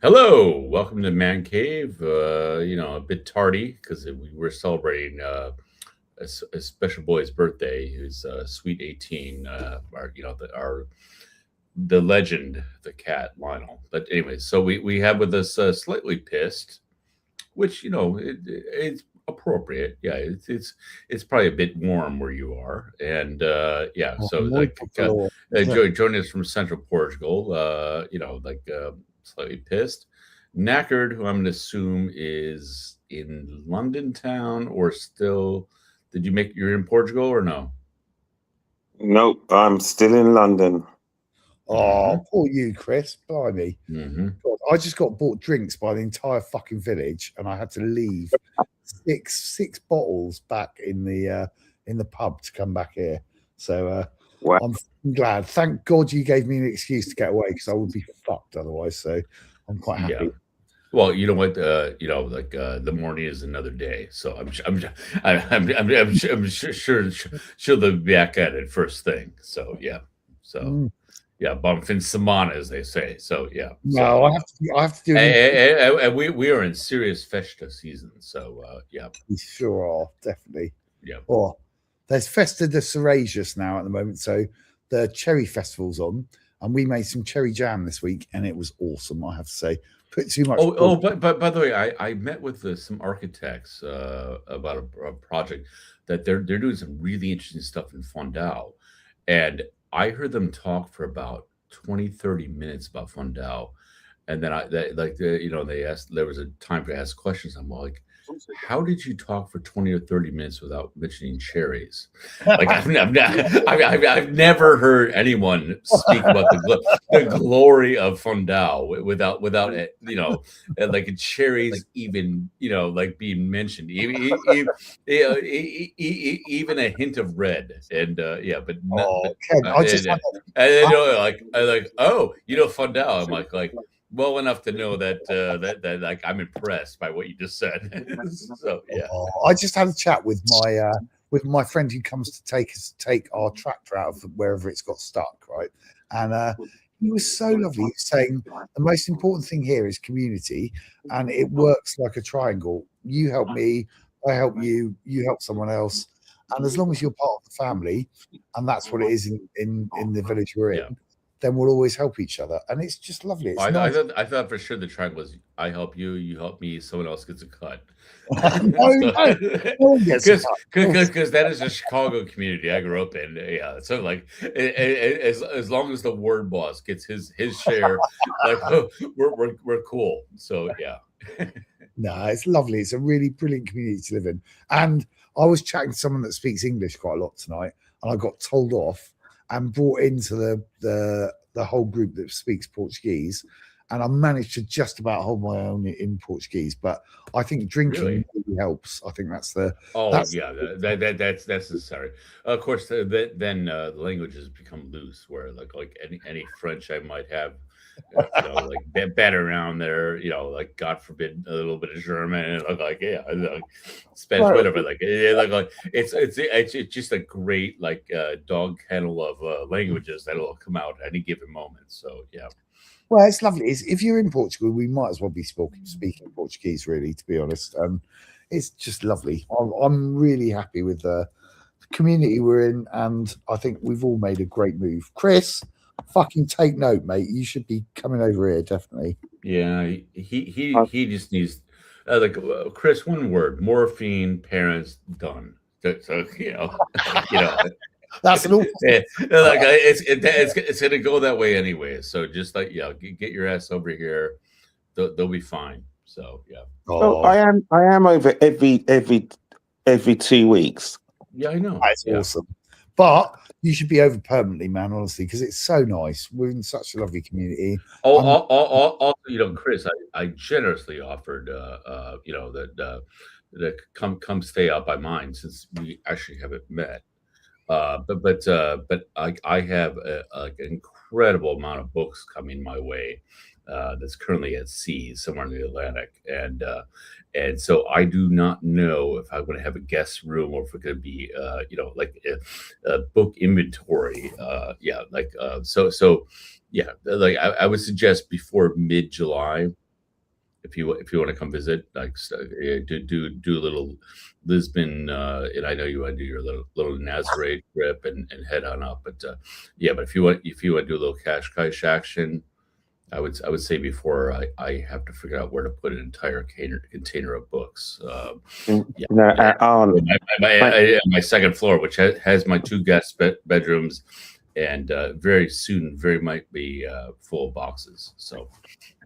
Hello, welcome to ManCave. A bit tardy because we were celebrating a special boy's birthday, who's sweet 18. The legend, the cat Lionel. But anyway, so we have with us slightly pissed, which it's appropriate. Yeah, it's probably a bit warm where you are, and yeah. Oh, So muy like por favor. Yeah. joining us from Central Portugal. Slightly pissed, knackered. Who I'm going to assume is in London town or still. Did you make you're in Portugal or no? Nope, I'm still in London. Oh, poor you, Chris. Blimey. Mm-hmm. God, I just got bought drinks by the entire fucking village, and I had to leave six bottles back in the pub to come back here. So Wow. I'm glad. Thank God you gave me an excuse to get away because I would be fucked otherwise. So I'm quite happy. Yeah. Well, you know what? The morning is another day. So I'm sure she'll be back at it first thing. So yeah. So yeah, bump in Samana, as they say. So yeah. No, I have to do. And we are in serious festa season. So yeah. We sure are, definitely. Yeah. Oh, there's Festa de Cerejas now at the moment. So the cherry festival's on, and we made some cherry jam this week, and it was awesome. I have to say, put too much. But by the way, I met with some architects about a project that they're doing some really interesting stuff in Fondao, and I heard them talk for about 20-30 minutes about Fondao, and then they asked, there was a time to ask questions. I'm like, how did you talk for 20 or 30 minutes without mentioning cherries? Like I've never heard anyone speak about the glory of Fondao without it, like cherries even, like being mentioned, even a hint of red. And yeah, but Ken, Fondao. I'm like well enough to know that like I'm impressed by what you just said. So yeah, I just had a chat with my friend who comes to take our tractor out of wherever it's got stuck, right? And he was so lovely. He was saying the most important thing here is community, and it works like a triangle. You help me, I help you, you help someone else, and as long as you're part of the family, and that's what it is in the village we're in. Yeah. Then we'll always help each other, and it's just lovely. It's nice. I thought for sure the triangle was I help you, you help me, someone else gets a cut. Because that is a Chicago community I grew up in. Yeah, so like as long as the ward boss gets his share, like we're cool. So yeah. No, it's lovely. It's a really brilliant community to live in. And I was chatting to someone that speaks English quite a lot tonight, and I got told off and brought into the whole group that speaks Portuguese, and I managed to just about hold my own in Portuguese. But I think drinking really helps. I think that's that's necessary. Of course, then the languages become loose. Where like any French I might have, like better around there. Like God forbid a little bit of German, and Spanish, whatever. It's just a great dog kennel of languages that'll come out at any given moment. So yeah. Well, it's lovely. If you're in Portugal, we might as well be speaking Portuguese, really, to be honest. It's just lovely. I'm really happy with the community we're in, and I think we've all made a great move. Chris, fucking take note, mate. You should be coming over here, definitely. Yeah, he just needs Chris. One word: morphine. Parents done. So That's an awful. It's gonna go that way anyway. So just get your ass over here. They'll be fine. So yeah. So I am over every 2 weeks. Yeah, I know. That's awesome. But you should be over permanently, man. Honestly, because it's so nice. We're in such a lovely community. Also, Chris, I generously offered, that come stay out by mine since we actually haven't met. But I have an incredible amount of books coming my way that's currently at sea somewhere in the Atlantic, and so I do not know if I'm going to have a guest room or if it's going to be a book inventory. So yeah, I would suggest before mid-July. if you want to come visit, like do a little Lisbon, and I know you want to do your little Nazareth trip and head on up. But yeah, but if you want to do a little cash action, I would say before I have to figure out where to put an entire container of books. Yeah, No, my second floor, which has my two guest bedrooms, and very soon, very might be full of boxes. So,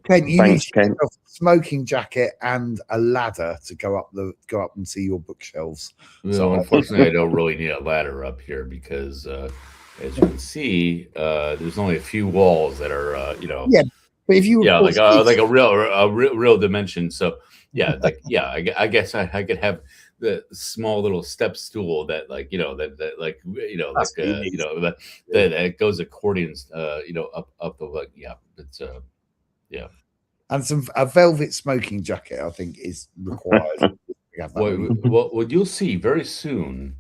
Ken, you need Thanks, to Ken. get a smoking jacket and a ladder to go up and see your bookshelves. so unfortunately, I don't really need a ladder up here because, as you can see, there's only a few walls that are, Yeah, but if you like a real dimension. So yeah, I guess I could have the small little step stool that like that like That's what you need. that goes accordions up the like it's yeah. And a velvet smoking jacket, I think, is required. We have that one. What you'll see very soon,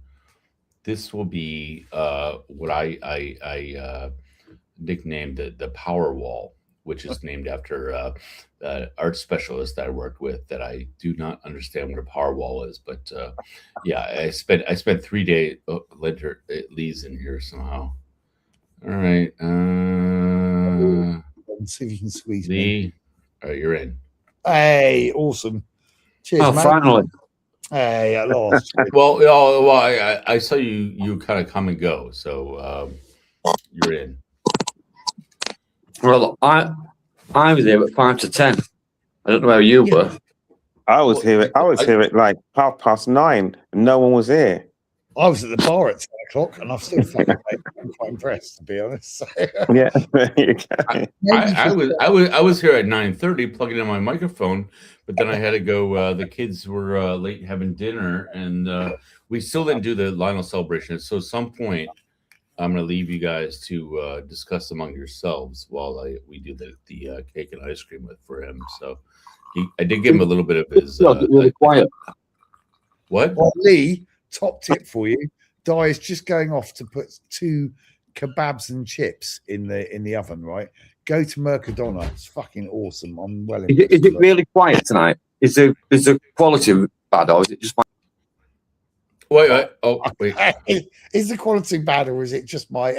this will be what I nicknamed the Power Wall, which is named after art specialist that I worked with. That I do not understand what a power wall is, but yeah, I spent 3 days. Oh, Lee's in here somehow. All right, Let's see if you can squeeze me. Lee, all right, you're in. Hey, awesome. Cheers, Oh, mate. finally. Hey, at last. Well, I saw you kind of come and go, so you're in. Well, I was there at 5 to 10. I don't know where you were. I was here at like 9:30, and no one was here. I was at the bar at 10 o'clock, and I've still fucking I'm quite impressed, to be honest. Yeah, there you go. I was here at 9:30 plugging in my microphone, but then I had to go. The kids were late having dinner, and we still didn't do the Lionel celebration. So at some point, I'm going to leave you guys to discuss among yourselves while we do the cake and ice cream for him. So I did give him a little bit of his. Really quiet. What? Well, Lee, top tip for you: Di is just going off to put 2 kebabs and chips in the oven. Right, go to Mercadona. It's fucking awesome. I'm well. Is it really quiet tonight? Is the quality bad, or is it just my... Wait. Oh, wait. Is the quality bad, or is it just my?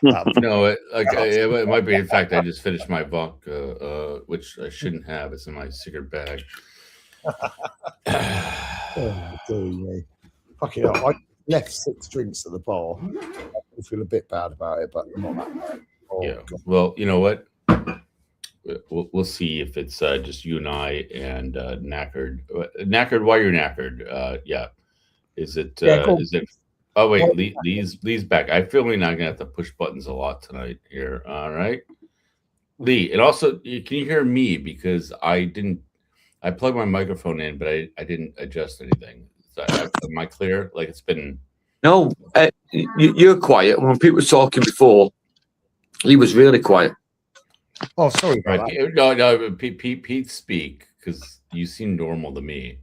No, it might be. In fact, I just finished my vodka, which I shouldn't have. It's in my secret bag. Oh, dear me. Fucking hell. I left 6 drinks at the bar. I feel a bit bad about it, but not that bad. Oh, Yeah. God. Well, you know what? We'll see if it's just you and I and knackered. Knackered? Why you're knackered? Yeah. Is it? Cool. Is it? Oh wait, Lee's back. I feel we're not gonna have to push buttons a lot tonight here. All right, Lee, and also can you hear me because I plugged my microphone in, but I didn't adjust anything. So am I clear? Like it's been. No, you're quiet. When people were talking before, he was really quiet. Oh, sorry about Right. that. No, Pete, speak because you seem normal to me.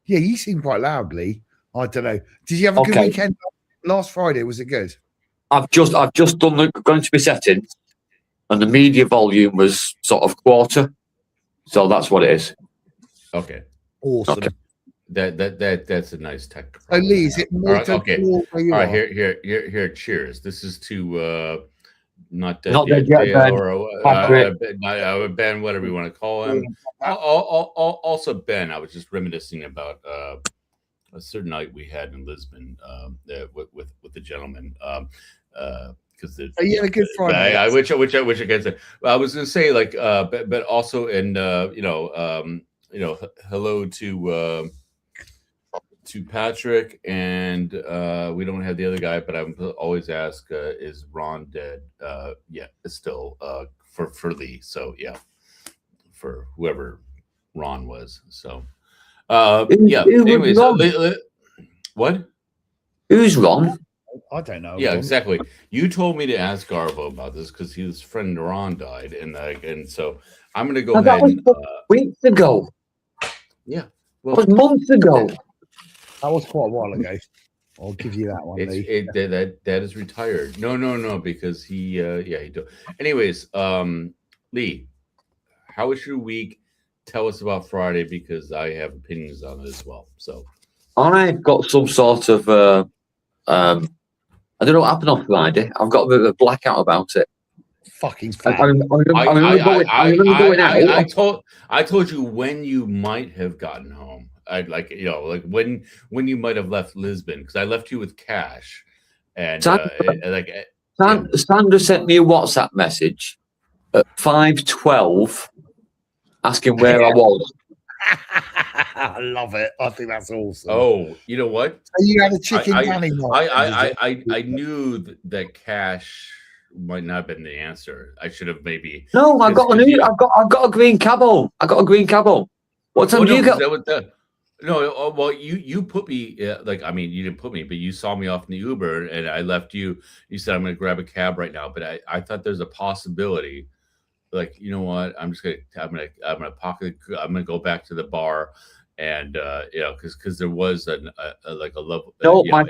Yeah, you seem quite loud, Lee. I don't know. Did you have a good Okay. weekend last Friday? Was it good? I've just done going to be settings, and the media volume was sort of quarter, so that's what it is. Okay. Awesome. Okay. That's a nice tech. So, Lee, is it more All right, okay. where you All right, are? here. Cheers. This is to not Not Dale Ben. or Ben, whatever you want to call him. Also, Ben. I was just reminiscing about a certain night we had in Lisbon with the gentleman. Because You had a good Friday. which I can say. I was going to say like, but also in hello to Patrick, and we don't have the other guy, but I'm always ask, is Ron dead? Yeah, it's still for Lee. So yeah, for whoever Ron was. So yeah. Anyways, what? Who's Ron? I don't know. Yeah, Ron. exactly. You told me to ask Garvo about this because his friend Ron died, and so I'm going to go No, that ahead. was weeks ago. Yeah, That was months ago. That was quite a while ago. I'll give you that one, Lee. That is retired. No, because he he do. Anyways, Lee, how was your week? tell us about Friday because I have opinions on it as well. So I've got some sort of I don't know what happened on Friday. I've got a bit of a blackout about it. Fucking I fat. remember going out. I told you when you might have gotten home. I'd like like when you might have left Lisbon because I left you with Cash, and Sandra sent me a WhatsApp message at 5:12 asking where I was. I love it. I think that's awesome. Oh, you know what? So you had a chicken nanny. I knew that Cash might not have been the answer. I should have maybe. No, I've got a green cabo. I got a green cabo. What time do you get? No, well, you put me like I mean you didn't put me, but you saw me off in the Uber, and I left you. You said I'm going to grab a cab right now, but I thought there's a possibility. Like, you know what? I'm gonna pocket. I'm gonna go back to the bar, and because there was a level. No, my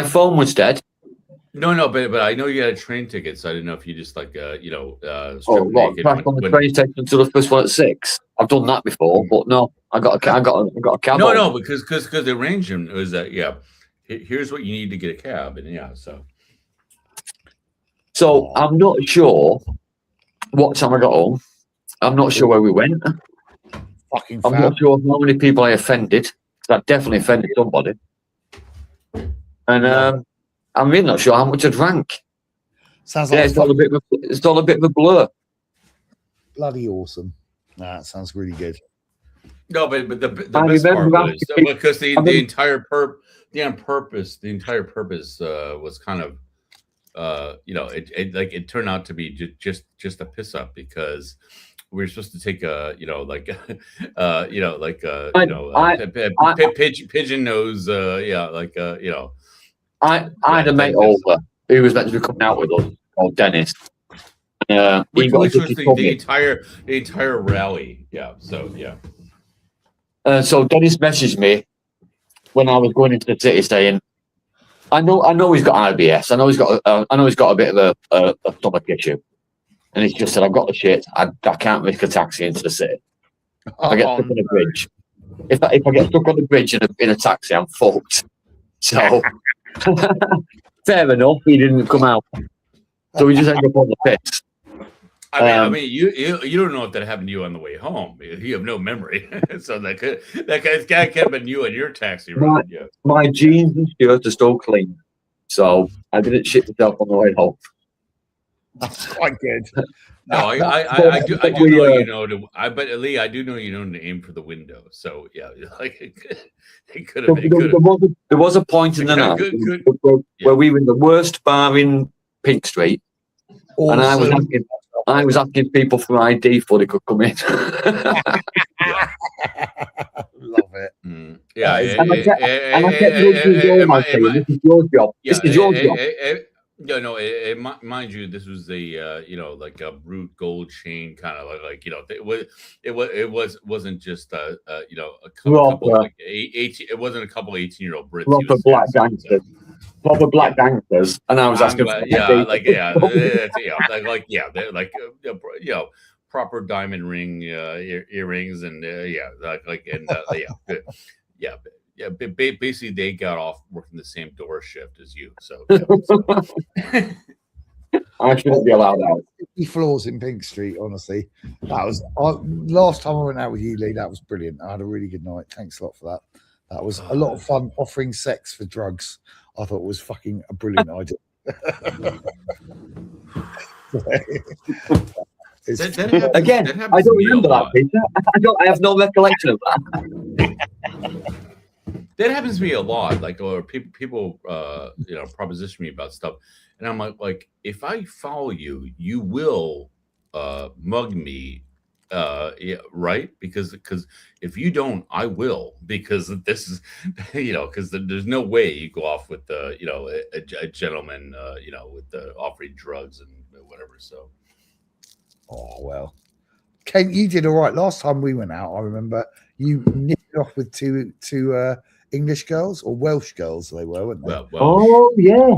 phone was dead. No, but I know you had a train ticket, so I didn't know if you just crashed on the train station until the first one at 6. I've done that before, but no, I got a cab. No, because the arrangement was that here's what you need to get a cab, and so I'm not sure what time I got home. I'm not sure where we went. Fucking I'm not sure how many people I offended. I definitely offended somebody, and I'm really not sure how much I drank. Sounds like it's all a bit of a blur. Bloody awesome. Nah, it sounds really good. No, but the best part was because the entire purpose was kind of it turned out to be just a piss up because we were supposed to take pigeon nose I had a mate over who was meant to be coming out with us called Dennis. Which was the entire rally. Yeah. So yeah. So Dennis messaged me when I was going into the city saying, I know he's got IBS. I know he's got a bit of a stomach issue, and he's just said, I've got the shit. I can't risk a taxi into the city. I get stuck on a bridge. If I get stuck on the bridge in a taxi, I'm fucked. So fair enough. He didn't come out, so we just ended up on the pits. I mean, you don't know if that happened to you on the way home. You have no memory, so that could have been you and your taxi ride. My jeans and shirt are still clean, so I didn't shit myself on the way home. That's quite good. No, I do know but Lee, I do know you know to aim for the window. So yeah, like it could have been. There was a point in the night where we were in the worst bar in Pink Street, and I was asking people for ID before they could come in. Love it. Yeah, and I kept saying, "This is your job. This is your job." No, mind you, this was like a brute gold chain kind of it wasn't just a couple like 18. It wasn't a couple 18-year-old Brits. Proper black gangsters. Proper black gangsters, and I was asking, proper diamond ring earrings, and basically they got off working the same door shift as you. So I shouldn't be allowed out. 50 floors in Pink Street, honestly. That was last time I went out with you, Lee. That was brilliant. I had a really good night. Thanks a lot for that. That was a lot of fun. Offering sex for drugs, I thought was fucking a brilliant idea. Again, I don't remember that, Peter. I have no recollection of that. That happens to me a lot. Like, or people proposition me about stuff, and I'm like, if I follow you, you will mug me, right? Because if you don't, I will. Because this is, because there's no way you go off with a gentleman, with the offering drugs and whatever. So, oh well, Kate, you did all right last time we went out. I remember you nipped off with two English girls or Welsh girls. They were, weren't they? Well, oh yeah,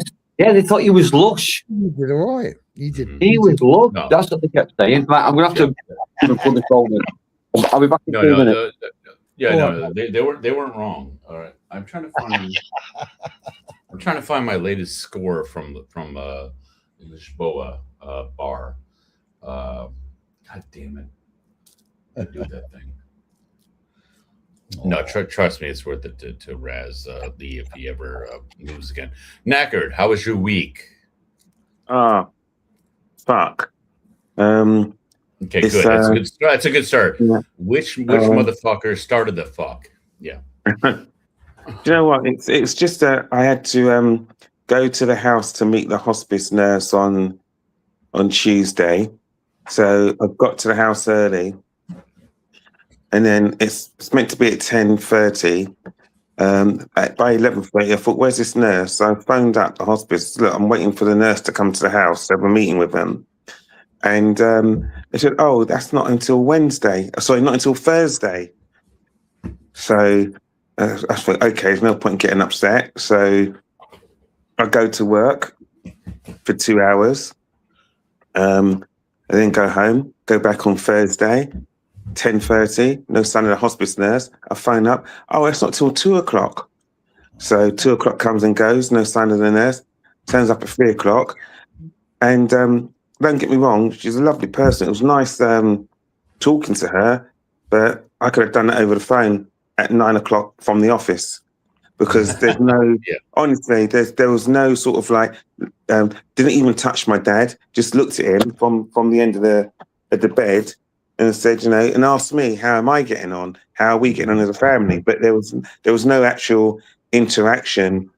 they thought he was lush. You did all right. You did. He was lush. No. That's what they kept saying. Right, I'm gonna have to Even put the phone in. I'll be back in No, 2 no, minutes. yeah, All no, they weren't wrong. All right, I'm trying to find my latest score from the Lisboa bar. God damn it, I do that thing. No, trust me, it's worth it to razz Lee if he ever moves again. Knackered, how was your week? Ah, fuck. Okay, It's good. That's a good. That's a good start. yeah. Which Um, motherfucker started the fuck? Yeah. do you know what? It's just that I had to go to the house to meet the hospice nurse on Tuesday. So I got to the house early, and then it's meant to be at 10:30. By 11:30, I thought, "Where's this nurse?" So I phoned up the hospice. Look, I'm waiting for the nurse to come to the house. So we're meeting with them, and they said, "Oh, that's not until Wednesday. Sorry, not until Thursday." So I thought, okay, there's no point in getting upset. So I go to work for 2 hours, and then go home. Go back on Thursday. 10:30, no sign of the hospice nurse. I phone up. Oh, it's not till 2 o'clock. So 2 o'clock comes and goes, no sign of the nurse. Turns up at 3 o'clock. And don't get me wrong, she's a lovely person. It was nice talking to her, but I could have done it over the phone at 9 o'clock from the office because there's no, Yeah. honestly, there was no sort of like, didn't even touch my dad, just looked at him from the end of the bed and said, and asked me, how am I getting on? How are we getting on as a family? But there was no actual interaction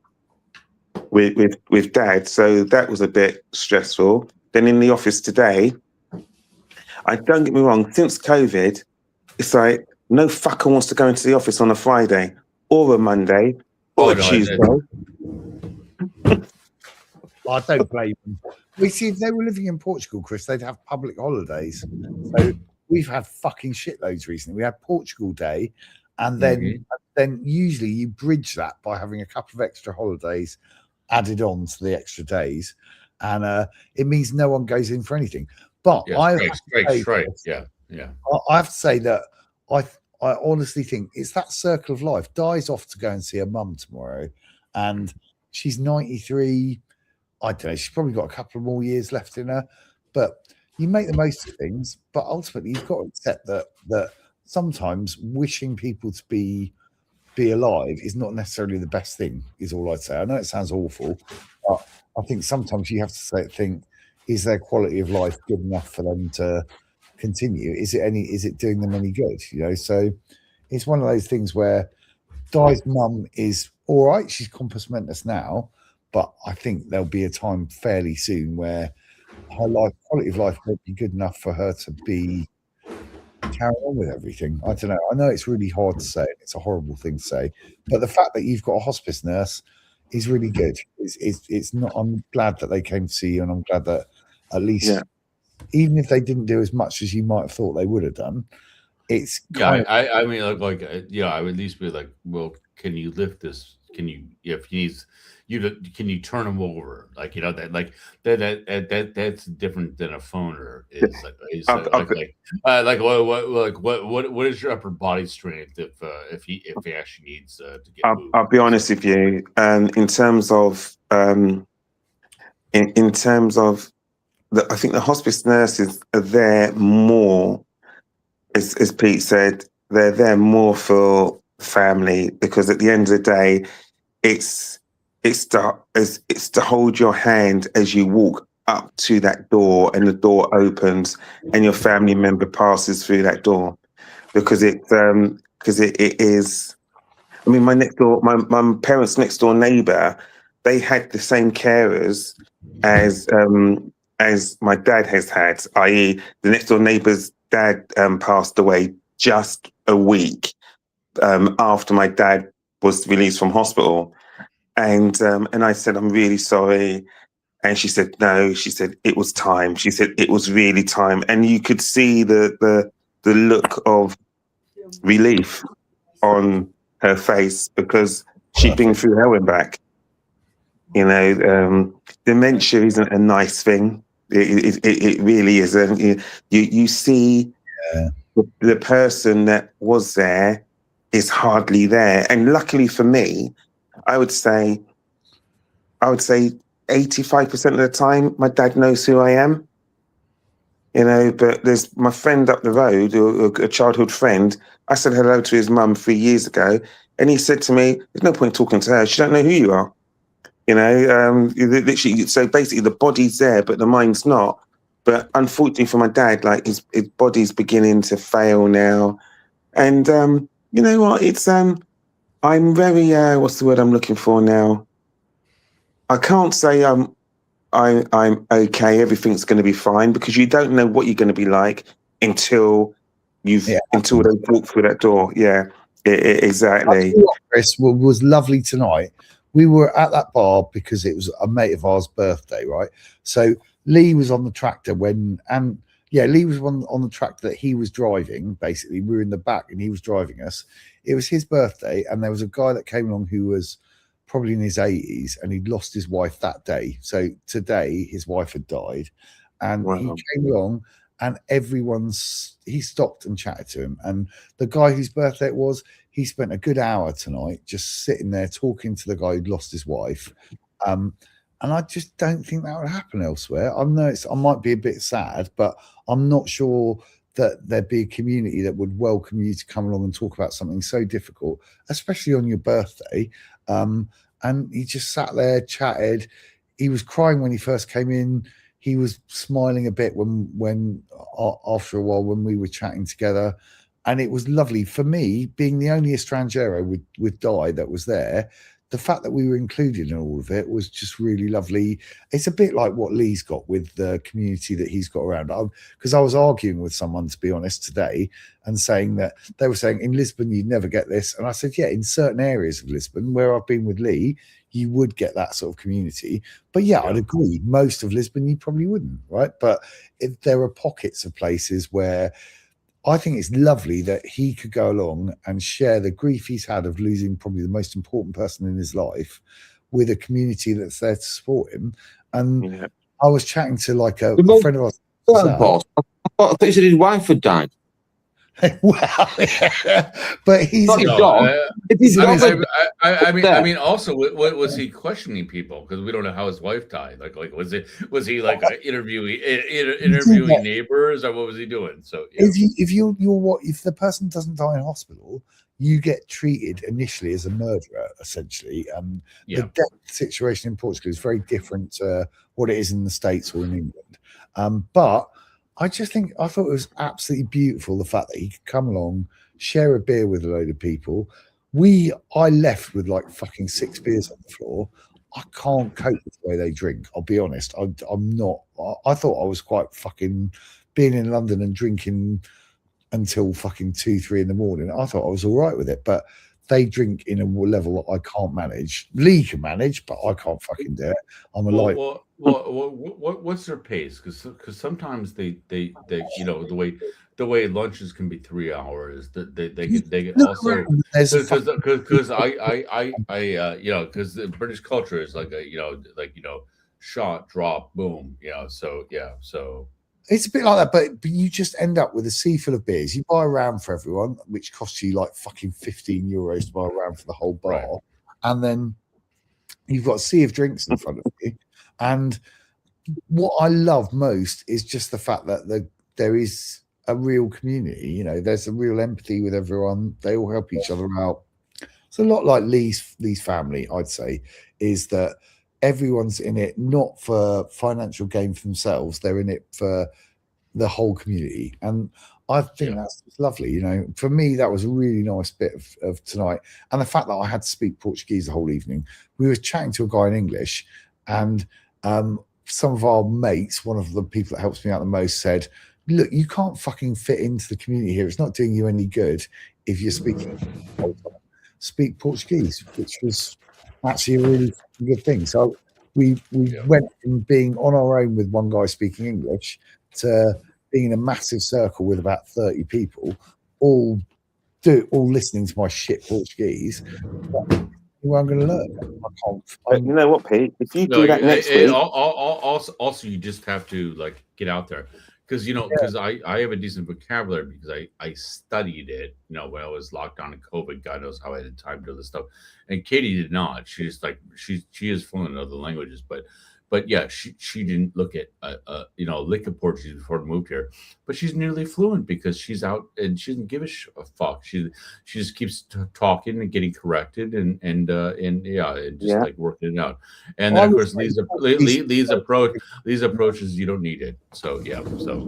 with dad. So that was a bit stressful. Then in the office today, I don't get me wrong, since COVID, it's like no fucker wants to go into the office on a Friday or a Monday or a Tuesday. I don't blame them. We see, if they were living in Portugal, Chris, they'd have public holidays. So we've had fucking shitloads recently. We had Portugal Day, and then usually you bridge that by having a couple of extra holidays added on to the extra days, and it means no one goes in for anything. But I have to say that I honestly think it's that circle of life. Di's off to go and see her mum tomorrow, and she's 93. I don't know. She's probably got a couple of more years left in her, but you make the most of things. But ultimately, you've got to accept that sometimes wishing people to be alive is not necessarily the best thing. Is all I'd say. I know it sounds awful, but I think sometimes you have to think: is their quality of life good enough for them to continue? Is it doing them any good? So it's one of those things where Di's mum is all right. She's compos mentis now. But I think there'll be a time fairly soon where her quality of life won't be good enough for her to be carrying on with everything. I don't know. I know it's really hard to say. It's a horrible thing to say. But the fact that you've got a hospice nurse is really good. It's not. I'm glad that they came to see you, and I'm glad that at least, even if they didn't do as much as you might have thought they would have done, it's kind of. I mean, I would at least be like, well, can you lift this? Can you, if he needs can you turn him over? That's different than a phoner. What is your upper body strength if he actually needs to get moved? I'll be honest with you. In terms of I think the hospice nurses are there more, as Pete said, they're there more for family, because at the end of the day, it's to hold your hand as you walk up to that door, and the door opens and your family member passes through that door, because it is. I mean, my parents' next door neighbour, they had the same carers as my dad has had, i.e., the next door neighbour's dad passed away just a week after my dad was released from hospital. And I said, I'm really sorry. And she said, no, she said, it was time. She said, it was really time. And you could see the look of relief on her face, because she'd been through hell and back. Dementia isn't a nice thing. It really isn't. You see the person that was there is hardly there. And luckily for me, I would say 85% of the time, my dad knows who I am. You know, but there's my friend up the road, or a childhood friend. I said hello to his mum 3 years ago, and he said to me, "There's no point talking to her. She don't know who you are." You know, literally. So basically, the body's there, but the mind's not. But unfortunately for my dad, like his body's beginning to fail now, and you know what? It's I'm very what's the word I'm looking for now? I can't say I'm okay, everything's going to be fine, because you don't know what you're going to be like until until they walk through that door. Yeah, exactly. Chris, what was lovely tonight, we were at that bar because it was a mate of ours' birthday, right? So Lee was on the tractor Lee was on the tractor that he was driving. Basically, we were in the back and he was driving us. It was his birthday, and there was a guy that came along who was probably in his 80s, and he'd lost his wife that day. So today his wife had died, and he came along, and he stopped and chatted to him. And the guy whose birthday it was, he spent a good hour tonight just sitting there talking to the guy who'd lost his wife. And I just don't think that would happen elsewhere. I know I might be a bit sad, but I'm not sure that there'd be a community that would welcome you to come along and talk about something so difficult, especially on your birthday. And he just sat there, chatted. He was crying when he first came in. He was smiling a bit when after a while when we were chatting together. And it was lovely for me, being the only estrangero with Di that was there. The fact that we were included in all of it was just really lovely. It's a bit like what Lee's got with the community that he's got around. Because I was arguing with someone, to be honest, today, and saying that they were saying in Lisbon you'd never get this, and I said, yeah, in certain areas of Lisbon where I've been with Lee, you would get that sort of community. But yeah, I'd agree, most of Lisbon you probably wouldn't, right? But if there are pockets of places where I think it's lovely that he could go along and share the grief he's had of losing probably the most important person in his life with a community that's there to support him. And I was chatting to like a friend of ours. I thought he said his wife had died. Well, but he's not I mean, also, what was he questioning people? Because we don't know how his wife died. Like was he like interviewing neighbors, or what was he doing? So yeah. If the person doesn't die in hospital, you get treated initially as a murderer, essentially. The death situation in Portugal is very different to what it is in the States or in England. But I thought it was absolutely beautiful, the fact that he could come along, share a beer with a load of people. I left with like fucking 6 beers on the floor. I can't cope with the way they drink. I'll be honest. I'm not. I thought I was quite fucking being in London and drinking until fucking 2, 3 in the morning. I thought I was all right with it, but they drink in a level that I can't manage. Lee can manage, but I can't fucking do it. I'm a light. What's their pace? Because sometimes they you know, the way lunches can be 3 hours. They get also because I you know, because the British culture is like shot, drop, boom, you know. So yeah, so. It's a bit like that, but you just end up with a sea full of beers. You buy a round for everyone, which costs you like fucking €15 to buy a round for the whole bar. Right. And then you've got a sea of drinks in front of you. And what I love most is just the fact that there is a real community. You know, there's a real empathy with everyone. They all help each other out. It's a lot like Lee's family, I'd say, is that everyone's in it not for financial gain for themselves. They're in it for the whole community. And I think that's lovely. You know, for me, that was a really nice bit of tonight. And the fact that I had to speak Portuguese the whole evening. We were chatting to a guy in English, and some of our mates, one of the people that helps me out the most, said, look, you can't fucking fit into the community here. It's not doing you any good if you're speaking speak Portuguese, which was actually a really good thing. So we went from being on our own with one guy speaking English to being in a massive circle with about 30 people, all listening to my shit Portuguese. Well, I'm going to learn. You know what, Pete? If you do that next week, also you just have to like get out there, because because I have a decent vocabulary because I studied it, when I was locked down in COVID. God knows how I had time to do this stuff, and Katie did not. She's like she is fluent in other languages, but yeah, she didn't look at a lick of Portuguese before we moved here, but she's nearly fluent because she's out and she doesn't give a fuck. She just keeps talking and getting corrected and yeah, and just Yeah. like working it out. And I then of was course these approaches you don't need it. So yeah, they're so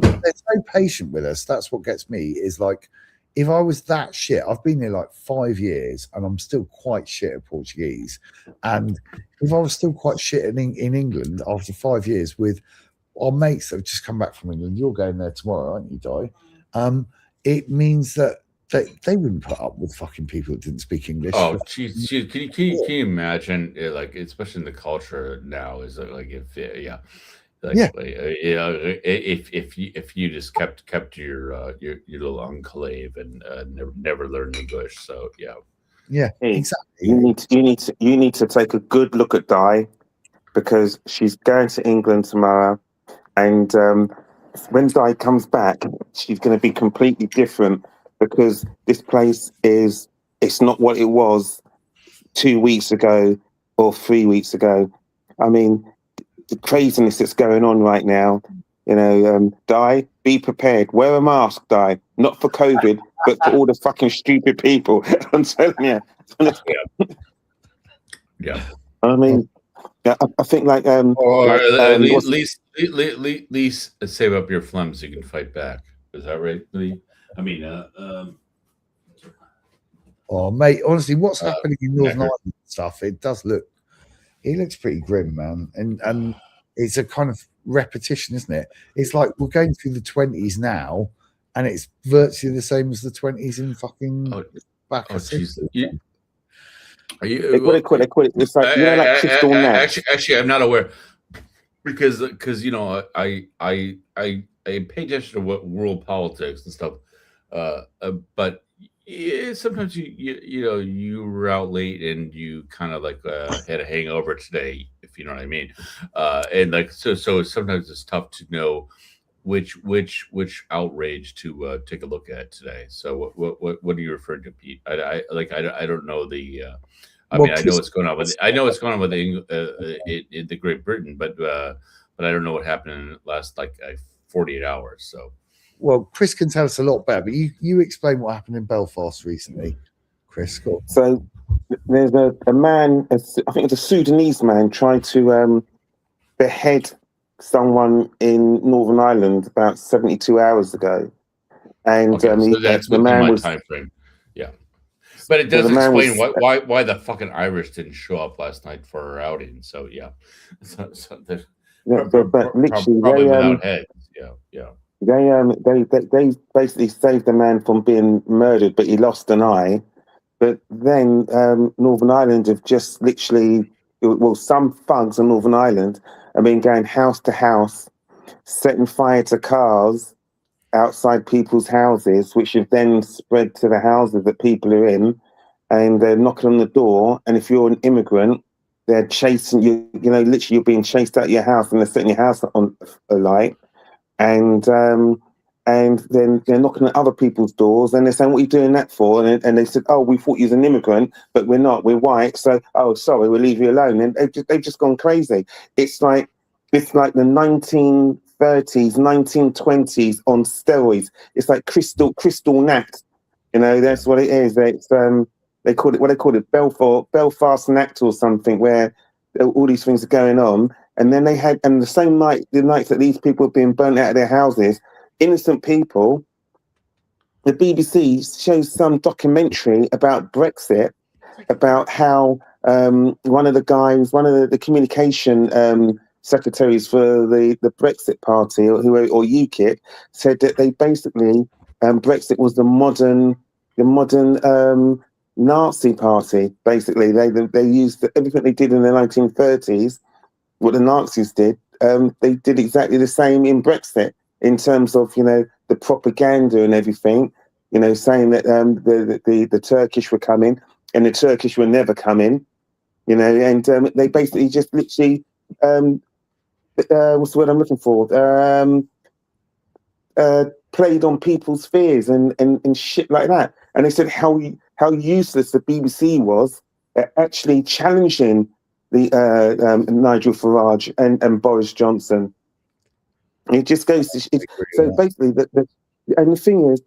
patient with us. That's what gets me. Is like, if I was that shit, I've been here like 5 years and I'm still quite shit at Portuguese. And if I was still quite shit in England after 5 years with our mates that have just come back from England, you're going there tomorrow, aren't you, Di? It means that they wouldn't put up with fucking people that didn't speak English. oh, geez, can you imagine like especially in the culture now is like if yeah. Like, Yeah. if you just kept your little enclave and never learned English, so yeah. Yeah, Hey, exactly. you need to take a good look at Di, because she's going to England tomorrow, and when Di comes back, she's going to be completely different, because this place it's not what it was 2 weeks ago or 3 weeks ago. I mean, the craziness that's going on right now, Di, be prepared. Wear a mask, Di. Not for COVID, but for all the fucking stupid people. I'm telling you. Yeah. I mean, I think like Or like at what's least save up your phlegm so you can fight back. Is that right, Lee? I mean, Oh, mate, honestly, what's happening in Northern Necker. Ireland and stuff? It looks pretty grim, man. And it's a kind of repetition, isn't it? It's like we're going through the 20s now, and it's virtually the same as the 20s in fucking back. oh, jeez. Are they you? call it. It's like, like crystal gnats. Actually, I'm not aware because I pay attention to what world politics and stuff, but sometimes you were out late and you kind of like had a hangover today, if you know what I mean, and like so sometimes it's tough to know which outrage to take a look at today. So what are you referring to, Pete? I don't know the. I Well, mean, I know what's going on with in the Great Britain, but I don't know what happened in the last 48 hours. So, well, Chris can tell us a lot better, but you explain what happened in Belfast recently, Chris. Go on. So there's a man, I think it's a Sudanese man, tried to behead someone in Northern Ireland about 72 hours ago, and okay, so that's the within man my was time frame. Yeah, but it so does the man explain was why the fucking Irish didn't show up last night for our outing. So yeah, so they're but literally probably they without heads. Yeah. they basically saved the man from being murdered, but he lost an eye. But then Northern Ireland have just literally, well, some thugs in Northern Ireland have been going house to house, setting fire to cars outside people's houses, which have then spread to the houses that people are in, and they're knocking on the door. And if you're an immigrant, they're chasing you. Literally, you're being chased out of your house, and they're setting your house on alight. And then they're knocking at other people's doors, and they're saying, "What are you doing that for?" And they said, "Oh, we thought you was an immigrant, but we're not. We're white. So, oh, sorry, we'll leave you alone." And they've just gone crazy. It's like the 1930s, 1920s on steroids. It's like crystal gnat. That's what it is. It's they call it Belfast Nact or something, where all these things are going on. And then the same night, the nights that these people have been burnt out of their houses, innocent people, the BBC shows some documentary about Brexit, about how one of the communication secretaries for the Brexit party or UKIP said that they basically Brexit was the modern Nazi party. Basically, they used everything they did in the 1930s. What the Nazis did, they did exactly the same in Brexit in terms of the propaganda and everything. Saying that the Turkish were coming and the Turkish were never coming. And they basically just literally what's the word I'm looking for? played on people's fears and shit like that. And they said how useless the BBC was at actually challenging the Nigel Farage and Boris Johnson. It just goes to so basically and the thing is,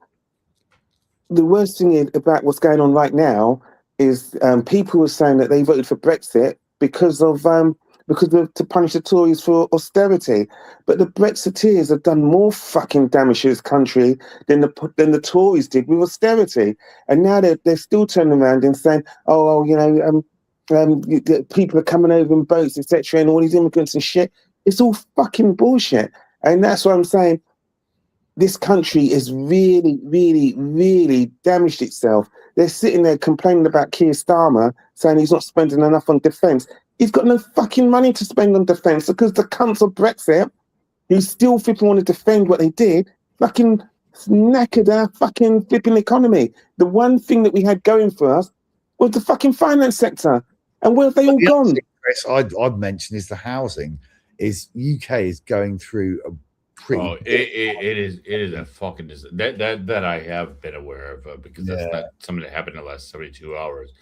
the worst thing about what's going on right now is people were saying that they voted for Brexit because to punish the Tories for austerity, but the Brexiteers have done more fucking damage to this country than the Tories did with austerity, and now they're still turning around and saying, people are coming over in boats, etc., and all these immigrants and shit. It's all fucking bullshit, and that's what I'm saying. This country is really, really, really damaged itself. They're sitting there complaining about Keir Starmer, saying he's not spending enough on defence. He's got no fucking money to spend on defence because the cunts of Brexit, who still flipping want to defend what they did, fucking knackered our fucking flipping economy. The one thing that we had going for us was the fucking finance sector. And where have they all gone? Chris, I'd mention is the housing. UK is going through a pretty. It is a fucking that I have been aware of because that's not something that happened in the last 72 hours.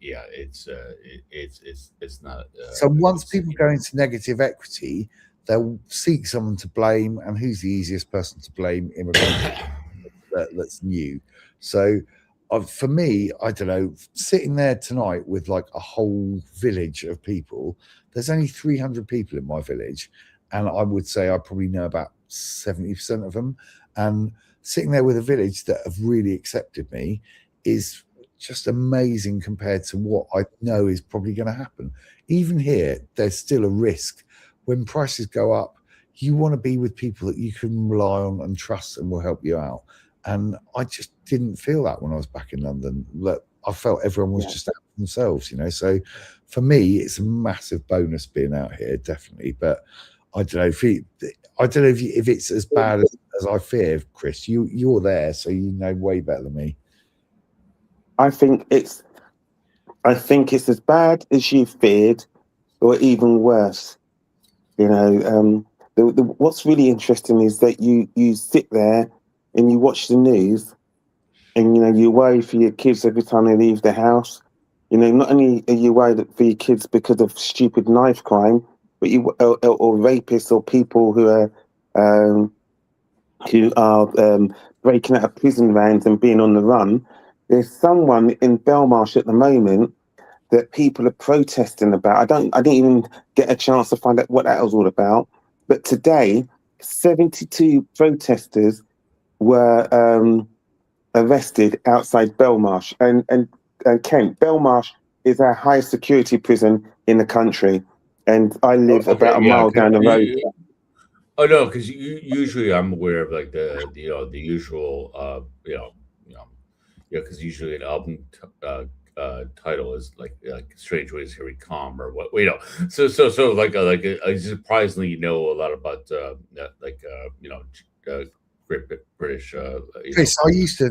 It's not. So once people go into negative equity, they'll seek someone to blame, and who's the easiest person to blame? Immigrants that's new. So for me, I don't know, sitting there tonight with like a whole village of people. There's only 300 people in my village. And I would say I probably know about 70% of them. And sitting there with a village that have really accepted me is just amazing compared to what I know is probably going to happen. Even here, there's still a risk. When prices go up, you want to be with people that you can rely on and trust and will help you out. And I just didn't feel that when I was back in London. Look, I felt everyone was just out for themselves, So for me, it's a massive bonus being out here, definitely. But I don't know if it's as bad as I fear, Chris. You're there, so you know way better than me. I think it's as bad as you feared, or even worse. What's really interesting is that you sit there and you watch the news, and you worry for your kids every time they leave the house. Not only are you worried for your kids because of stupid knife crime, but or rapists or people who are breaking out of prison vans and being on the run. There's someone in Belmarsh at the moment that people are protesting about. I didn't even get a chance to find out what that was all about. But today, 72 protesters were arrested outside Belmarsh. And Kent, Belmarsh is our highest security prison in the country. And I live about a mile down the road. Oh no, because usually I'm aware of like the usual because usually an album title is like "Strange Ways Here We Come" or what So surprisingly a lot about Great British. Chris, I used to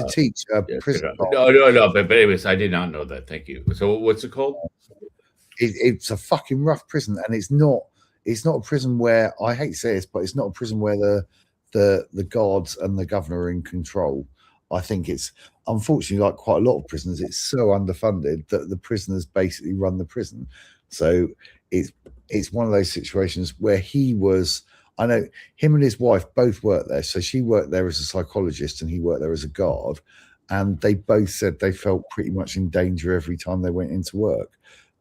teach prison. No, but anyways, I did not know that. Thank you. So what's it called? It's a fucking rough prison, and it's not a prison where, I hate to say this, but it's not a prison where the guards and the governor are in control. I think it's, unfortunately, like quite a lot of prisons, it's so underfunded that the prisoners basically run the prison. So it's one of those situations where I know him and his wife both worked there. So she worked there as a psychologist and he worked there as a guard, and they both said they felt pretty much in danger every time they went into work.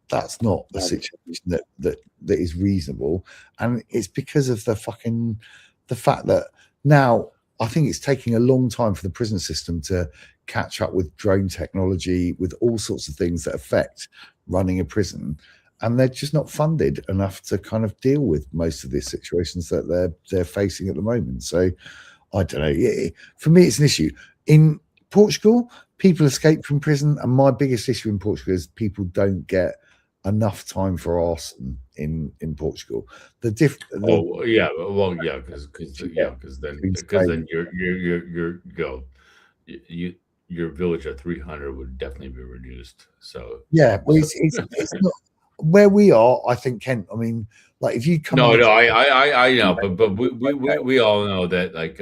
That's not a situation that is reasonable, and it's because of the fact that now I think it's taking a long time for the prison system to catch up with drone technology, with all sorts of things that affect running a prison, and they're just not funded enough to kind of deal with most of these situations that they're facing at the moment. So I don't know. For me, it's an issue. In Portugal, people escape from prison, and my biggest issue in Portugal is people don't get enough time for arson in Portugal. Because then your village of 300 would definitely be reduced. So well, it's not where we are. I think, Kent, I mean, Like if you come No, on, no, I know, but we all know that like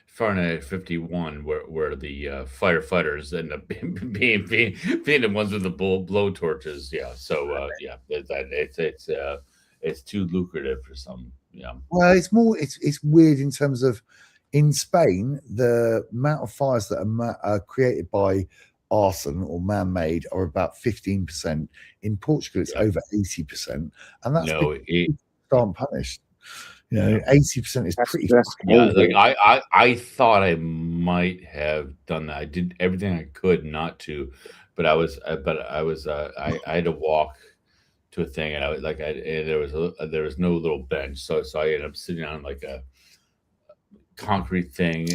Fahrenheit 51, where the firefighters end up being the ones with the blow torches. Yeah, so yeah, it's too lucrative for some. Yeah, well, it's more, it's weird in terms of in Spain, the amount of fires that are created by arson or man-made are about 15%. In Portugal, it's yeah. over 80%, and that's No, because people aren't punished. You know, yeah. 80% is That's, pretty that's fucking Yeah, crazy. like I thought I might have done that. I did everything I could not to, but I had to walk to a thing, and I was like, and there was no little bench, so I ended up sitting on like a concrete thing,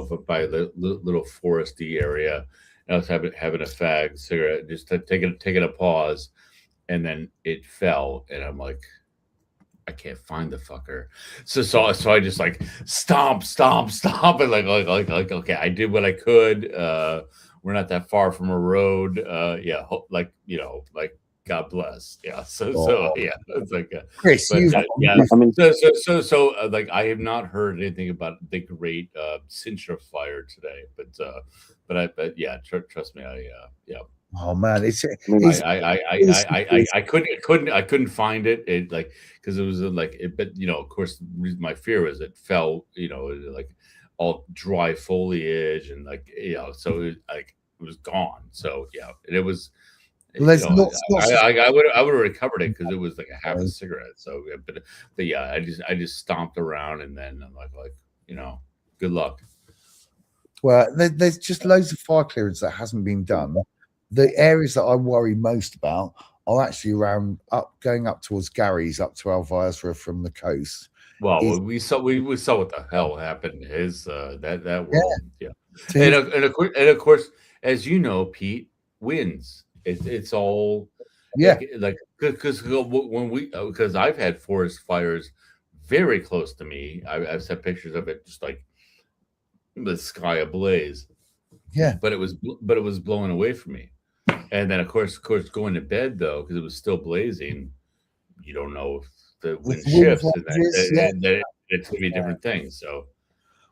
but by the little foresty area. And I was having a fag cigarette, just taking a pause, and then it fell, and I'm like, I can't find the fucker. So I just like stomp, and okay, I did what I could. We're not that far from a road. Yeah, like like God bless. Yeah. So oh, yeah, it's like, Chris, but yeah. I mean, So like I have not heard anything about the great Sintra fire today, but yeah, trust me, yeah. oh man, I mean, I couldn't find it. It like because it was like it, but of course, my fear was it fell, like all dry foliage and like so it was gone. So yeah, and it was, well, there's lots of I would have recovered it because it was like a half a cigarette. So yeah, but yeah, I just stomped around and then I'm like good luck. well, there's just loads of fire clearance that hasn't been done. The areas that I worry most about are actually around going up towards Gary's, up to Alvazra from the coast. Well, we saw what the hell happened. His that Yeah, world, yeah, to and of course, as you know, Pete, wins. It's all yeah, like because when because I've had forest fires very close to me. I've sent pictures of it, just like the sky ablaze, yeah. but it was blowing away from me. And then of course, going to bed though, because it was still blazing. You don't know if the With wind winds shifts, like and this, yeah. it's gonna be a different thing. So,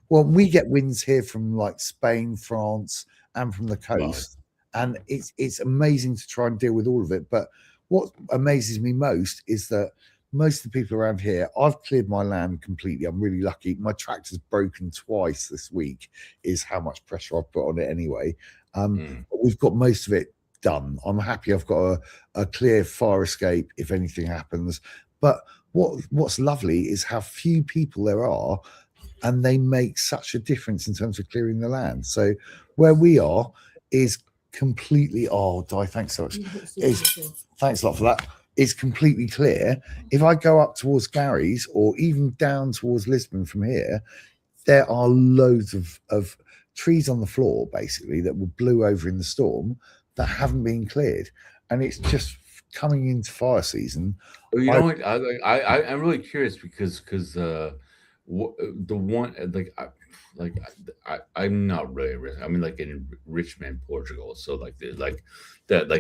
Well, we get winds here from like Spain, France, and from the well, coast, and it's amazing to try and deal with all of it. But what amazes me most is that most of the people around here, I've cleared my land completely. I'm really lucky. My tractor's broken twice this week, is how much pressure I've put on it anyway. But we've got most of it done. I'm happy I've got a clear fire escape if anything happens. But what's lovely is how few people there are, and they make such a difference in terms of clearing the land. So where we are is completely, oh Di, thanks so much. Thanks a lot for that. It's completely clear. If I go up towards Gary's or even down towards Lisbon from here, there are loads of trees on the floor basically that were blew over in the storm that haven't been cleared. And it's just coming into fire season. well, you know what? I'm really curious because the one I'm not really I mean like in Richmond, Portugal. So like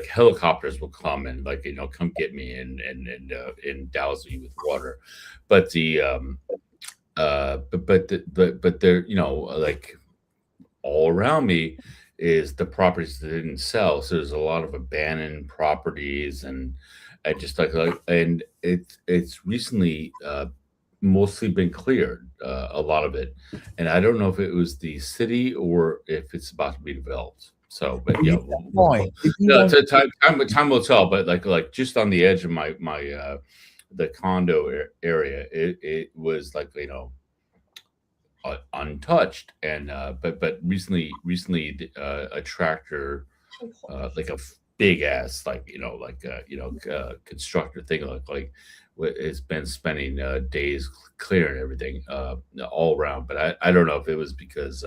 helicopters will come and like come get me and douse me with water, but the but they're like all around me is the properties that didn't sell. So there's a lot of abandoned properties and just and it's recently mostly been cleared, a lot of it, and I don't know if it was the city or if it's about to be developed. So, but yeah, Fine. time will tell. But like just on the edge of my the condo area, it was like untouched, and but recently a tractor, like a big ass constructor thing it's been spending days clearing everything all around. But I don't know if it was because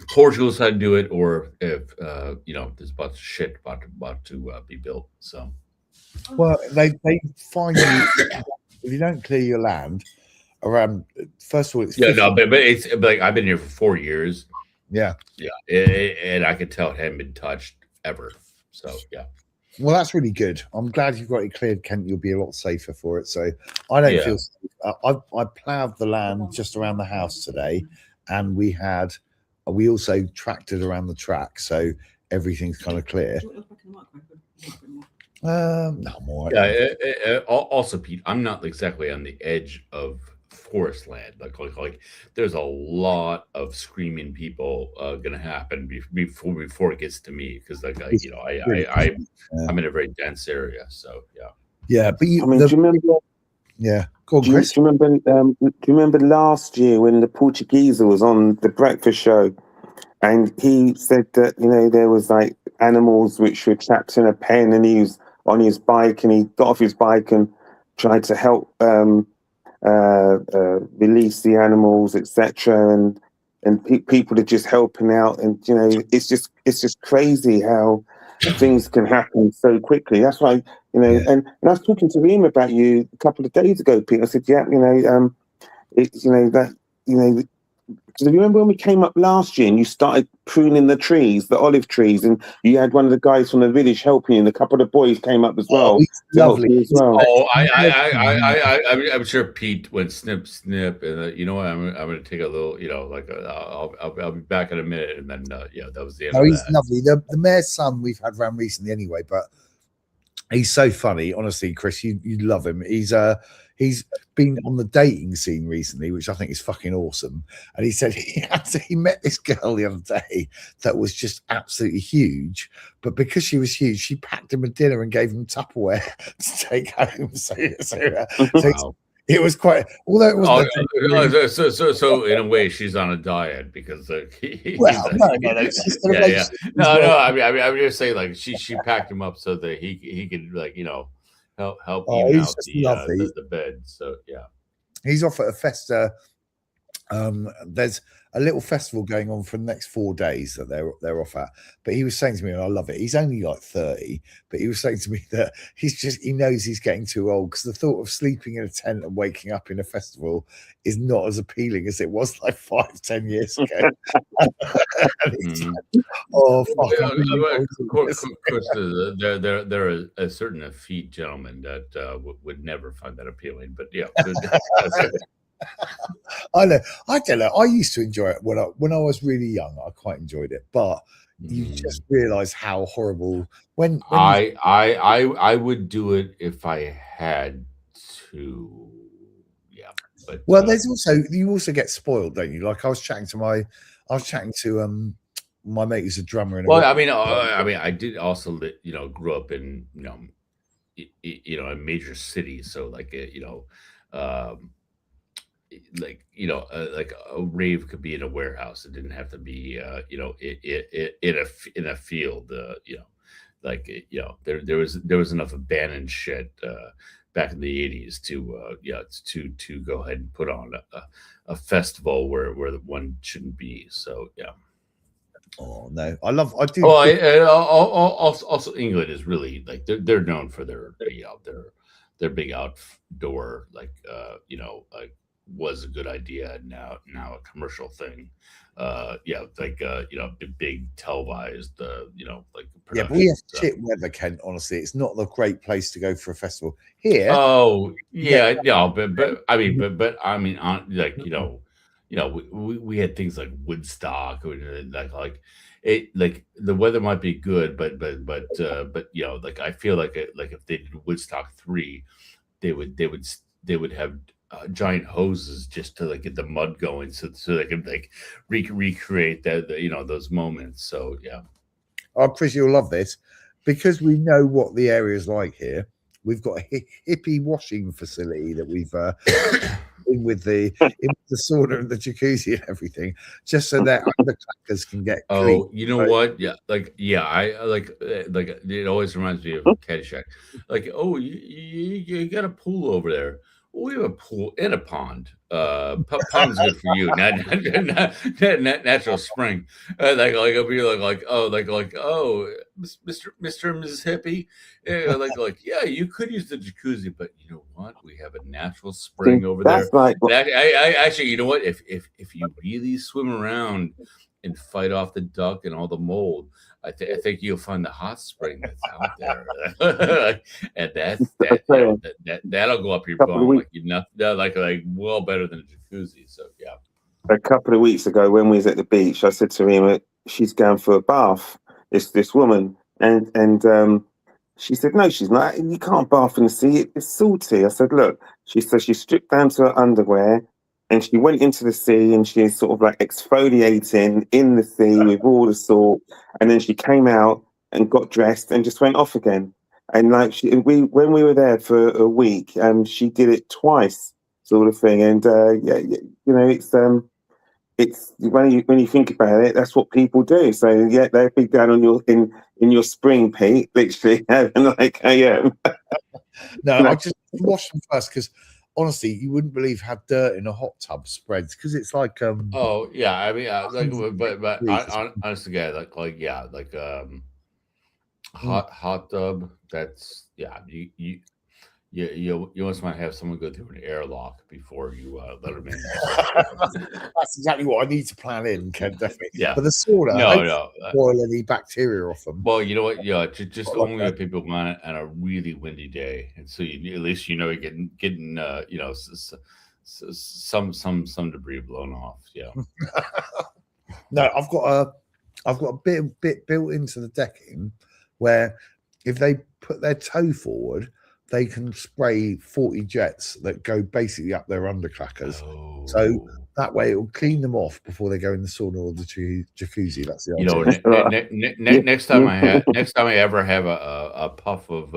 Portugal decided to do it, or if there's a bunch of shit about to be built. So Well, they find you if you don't clear your land around. First of all, it's yeah, 50, no, but it's like I've been here for 4 years. yeah. Yeah, and I could tell it hadn't been touched ever. So yeah, Well, that's really good. I'm glad you've got it cleared, Kent. You'll be a lot safer for it. So I don't Yeah. feel safe. I ploughed the land just around the house today, and we also tractored around the track, so everything's kind of clear. No, I'm all right. Yeah. Also, Pete, I'm not exactly on the edge of forest land. Like there's a lot of screaming people gonna happen before it gets to me because I'm in a very dense area. So yeah. Yeah, but I mean, do you remember? Yeah, go on, Do you Chris. remember? Do you remember last year when the Portuguese was on the breakfast show, and he said that there was like animals which were trapped in a pen, and he was on his bike, and he got off his bike and tried to help release the animals, etc. And people are just helping out, and it's just crazy how things can happen so quickly. That's why and I was talking to him about you a couple of days ago, Pete. I said, yeah, it's that do you remember when we came up last year and you started pruning the olive trees, and you had one of the guys from the village helping you, and a couple of boys came up as well. He's lovely as well. Oh, I'm sure Pete went snip, snip, and you know what? I'm going to take a little, I'll be back in a minute, and then that was the end. No, of he's that. lovely. The mayor's son we've had around recently anyway, but he's so funny. Honestly, Chris, you love him. He's been on the dating scene recently, which I think is fucking awesome. And he said he met this girl the other day that was just absolutely huge, but because she was huge, she packed him a dinner and gave him Tupperware to take home. So Wow. it was quite, although it was so in a way she's on a diet because no. I mean I'm just saying, like she packed him up so that he could help even out the bed. So yeah, he's off at a festa. There's a little festival going on for the next 4 days that they're off at. But he was saying to me, and I love it, he's only like 30, but he was saying to me that he knows he's getting too old because the thought of sleeping in a tent and waking up in a festival is not as appealing as it was like 5-10 years ago. Oh fuck! Of course, there are a certain effete gentlemen that would never find that appealing. But yeah, I know. I don't know. I used to enjoy it when I was really young. I quite enjoyed it, but you just realize how horrible when I would do it if I had to. Yeah, but there's you also get spoiled, don't you? Like I was chatting to my mate who's a drummer in I did also grew up in a major city, so like like a rave could be in a warehouse. It didn't have to be in a field. There was enough abandoned shit back in the 80s to go ahead and put on a festival where the one shouldn't be. So yeah. Oh no, I do. Also England is really like they're known for their big outdoor was a good idea, now a commercial thing. Big televised but we have shit weather, Kent. Honestly, it's not the great place to go for a festival here. Oh yeah, no, but I mean we had things like Woodstock, like the weather might be good, but I feel like if they did Woodstock 3, they would have giant hoses just to get the mud going, so they can recreate those moments. So yeah. Oh, Chris, you'll love this because we know what the area is like here. We've got a hippie washing facility that we've in with the sauna and the jacuzzi and everything, just so that underclackers can get clean. Oh, you know what? Yeah, I like it always reminds me of Caddyshack. Like, oh, you got a pool over there. We have a pool and a pond. Pond's good for you, not natural spring. I'll be oh, Mr. and Mrs. Hippie, yeah, you could use the jacuzzi, but you know what? We have a natural spring over there. Right. I actually, you know what? If you really swim around and fight off the duck and all the mold, I think you'll find the hot spring that's out there, and So, that'll go up your a couple of bum weeks, like you know, like well better than a jacuzzi. So yeah. a couple of weeks ago, when we was at the beach, I said to him, "She's going for a bath." It's this woman, and she said, "No, she's not. You can't bath in the sea. It's salty." I said, "Look." She said she stripped down to her underwear, and she went into the sea, and she's sort of like exfoliating in the sea with all the salt, and then she came out and got dressed and just went off again. And like when we were there for a week, she did it twice, sort of thing. And yeah, you know, it's when you think about it, that's what people do. So yeah, they'd be down on in your spring, Pete, literally having like a No, you know, I just wash them first because honestly, you wouldn't believe how dirt in a hot tub spreads because it's like Oh yeah, I mean, like, hundreds of but degrees. honestly, yeah, like yeah, like Mm. hot tub. That's yeah. You almost might have someone go through an airlock before you let them in. So That's exactly what I need to plan in, Ken, definitely. yeah, But the sauna, no, hopefully no. boil any bacteria off them. Well, you know what? Yeah, just Not like only if people want it on a really windy day, and so at least you know you're getting you know some debris blown off. Yeah. No, I've got a bit built into the decking where if they put their toe forward, they can spray 40 jets that go basically up their underclackers. So Oh. that way it will clean them off before they go in the sauna or the jacuzzi. That's the You know, idea. next time next time I ever have a puff of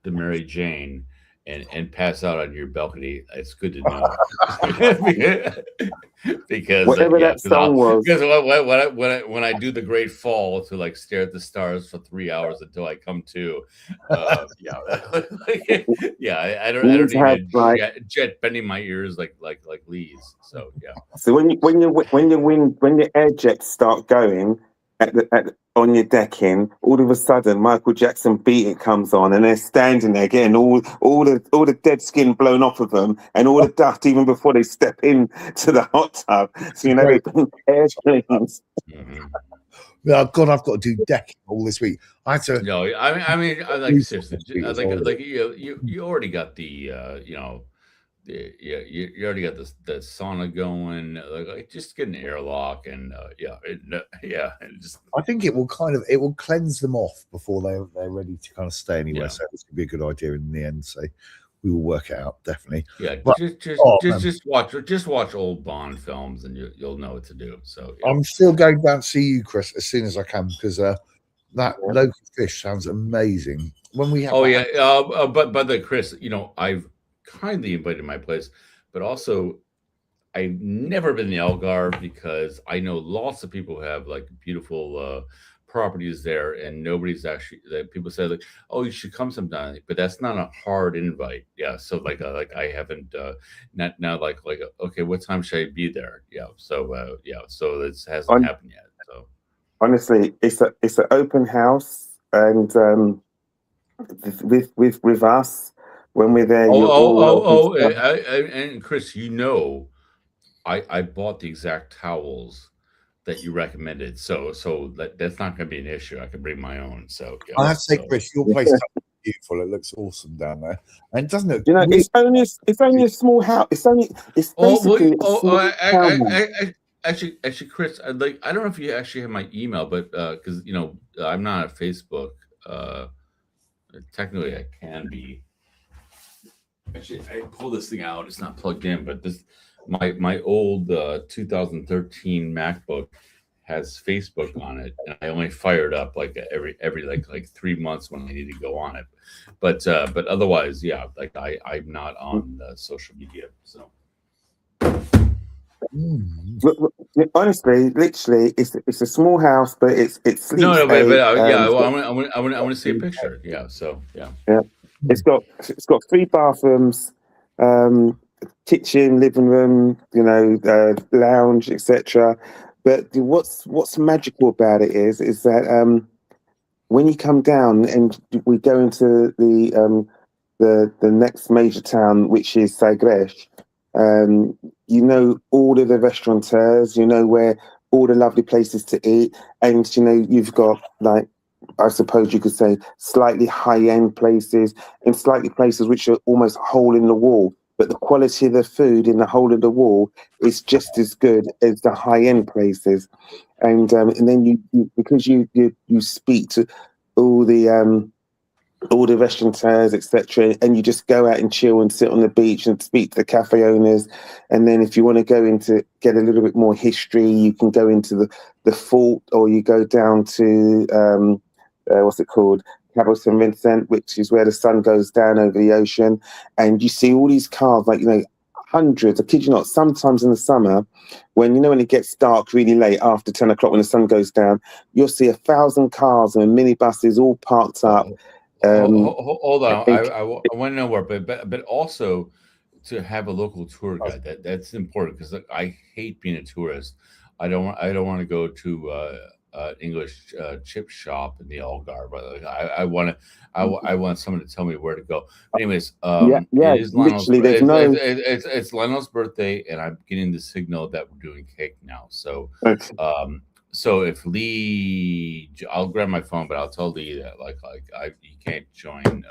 the Mary Jane and pass out on your balcony, it's good to know because whatever yeah, that song was. because when I do the great fall to like stare at the stars for 3 hours until I come to, yeah, yeah, I don't We need had a like jet bending my ears like Lee's. So yeah. so when your air jets start going on your decking, all of a sudden Michael Jackson Beat It comes on, and they're standing there getting all the dead skin blown off of them, and all the dust even before they step in to the hot tub. So you know they've been air cleans. Mhm. Oh, God, I've got to do decking all this week. I had to. No, I mean, like seriously, It's like horrible. you already got the you know, yeah, you already got the sauna going. Like just get an airlock and yeah, yeah, and just I think it will cleanse them off before they're ready to kind of stay anywhere. yeah, So this could be a good idea in the end. So we will work it out definitely. yeah. But oh, man, Just watch old Bond films and you'll know what to do. So yeah. I'm still going down to see you, Chris, as soon as I can because that local fish sounds amazing. When we have Oh yeah, but the Chris, you know, I've kindly invited my place, but also I've never been in Algarve because I know lots of people who have like beautiful properties there, and nobody's actually. That people say like, "Oh, you should come sometime," but that's not a hard invite. Yeah, so like I haven't not now like okay, what time should I be there? Yeah, so yeah, so this hasn't happened yet. So Honestly, it's an open house, and with us when we're there, you're all welcome. and Chris, you know, I bought the exact towels that you recommended, so that's not going to be an issue. I can bring my own. So yeah, I have to say, so. Chris, your place is beautiful. It looks awesome down there, and doesn't it? You know, it's only a small house. It's Oh, well, basically a small town. actually, Chris, I don't know if you actually have my email, but because you know I'm not at Facebook. Uh, Technically, I can be. Actually, I pull this thing out. It's not plugged in, but this my old 2013 MacBook has Facebook on it, and I only fire it up like every like 3 months when I need to go on it. But otherwise, yeah, like I'm not on social media, so. Honestly, literally, it's a small house, but it's sleeps No, but yeah, it's well, got, I want to see a picture. Yeah, so yeah. it's got 3 bathrooms, kitchen, living room, you know, lounge, etc. But what's magical about it is that when you come down and we go into the next major town, which is Sagres, you know all of the restaurateurs, you know where all the lovely places to eat, and you know, you've got like, I suppose you could say, slightly high-end places and slightly places which are almost hole in the wall. But the quality of the food in the hole in the wall is just as good as the high-end places. And then you because you speak to all the restaurateurs, etc., and you just go out and chill and sit on the beach and speak to the cafe owners. And then if you want to go into get a little bit more history, you can go into the fort, or you go down to what's it called, Cabo San Vincent, which is where the sun goes down over the ocean, and you see all these cars, like, you know, hundreds. I kid you not. Sometimes in the summer, when it gets dark really late after 10 o'clock, when the sun goes down, you'll see 1,000 cars and minibuses all parked up. Hold on, I want to know more, but also to have a local tour guide. That's important, because I hate being a tourist. I don't want to go to English chip shop in the Algarve. Like, I want someone to tell me where to go. Anyways, yeah, it is Lionel's. literally, there's no. It's Lionel's birthday, and I'm getting the signal that we're doing cake now. So, so if Lee, I'll grab my phone, but I'll tell Lee that you can't join.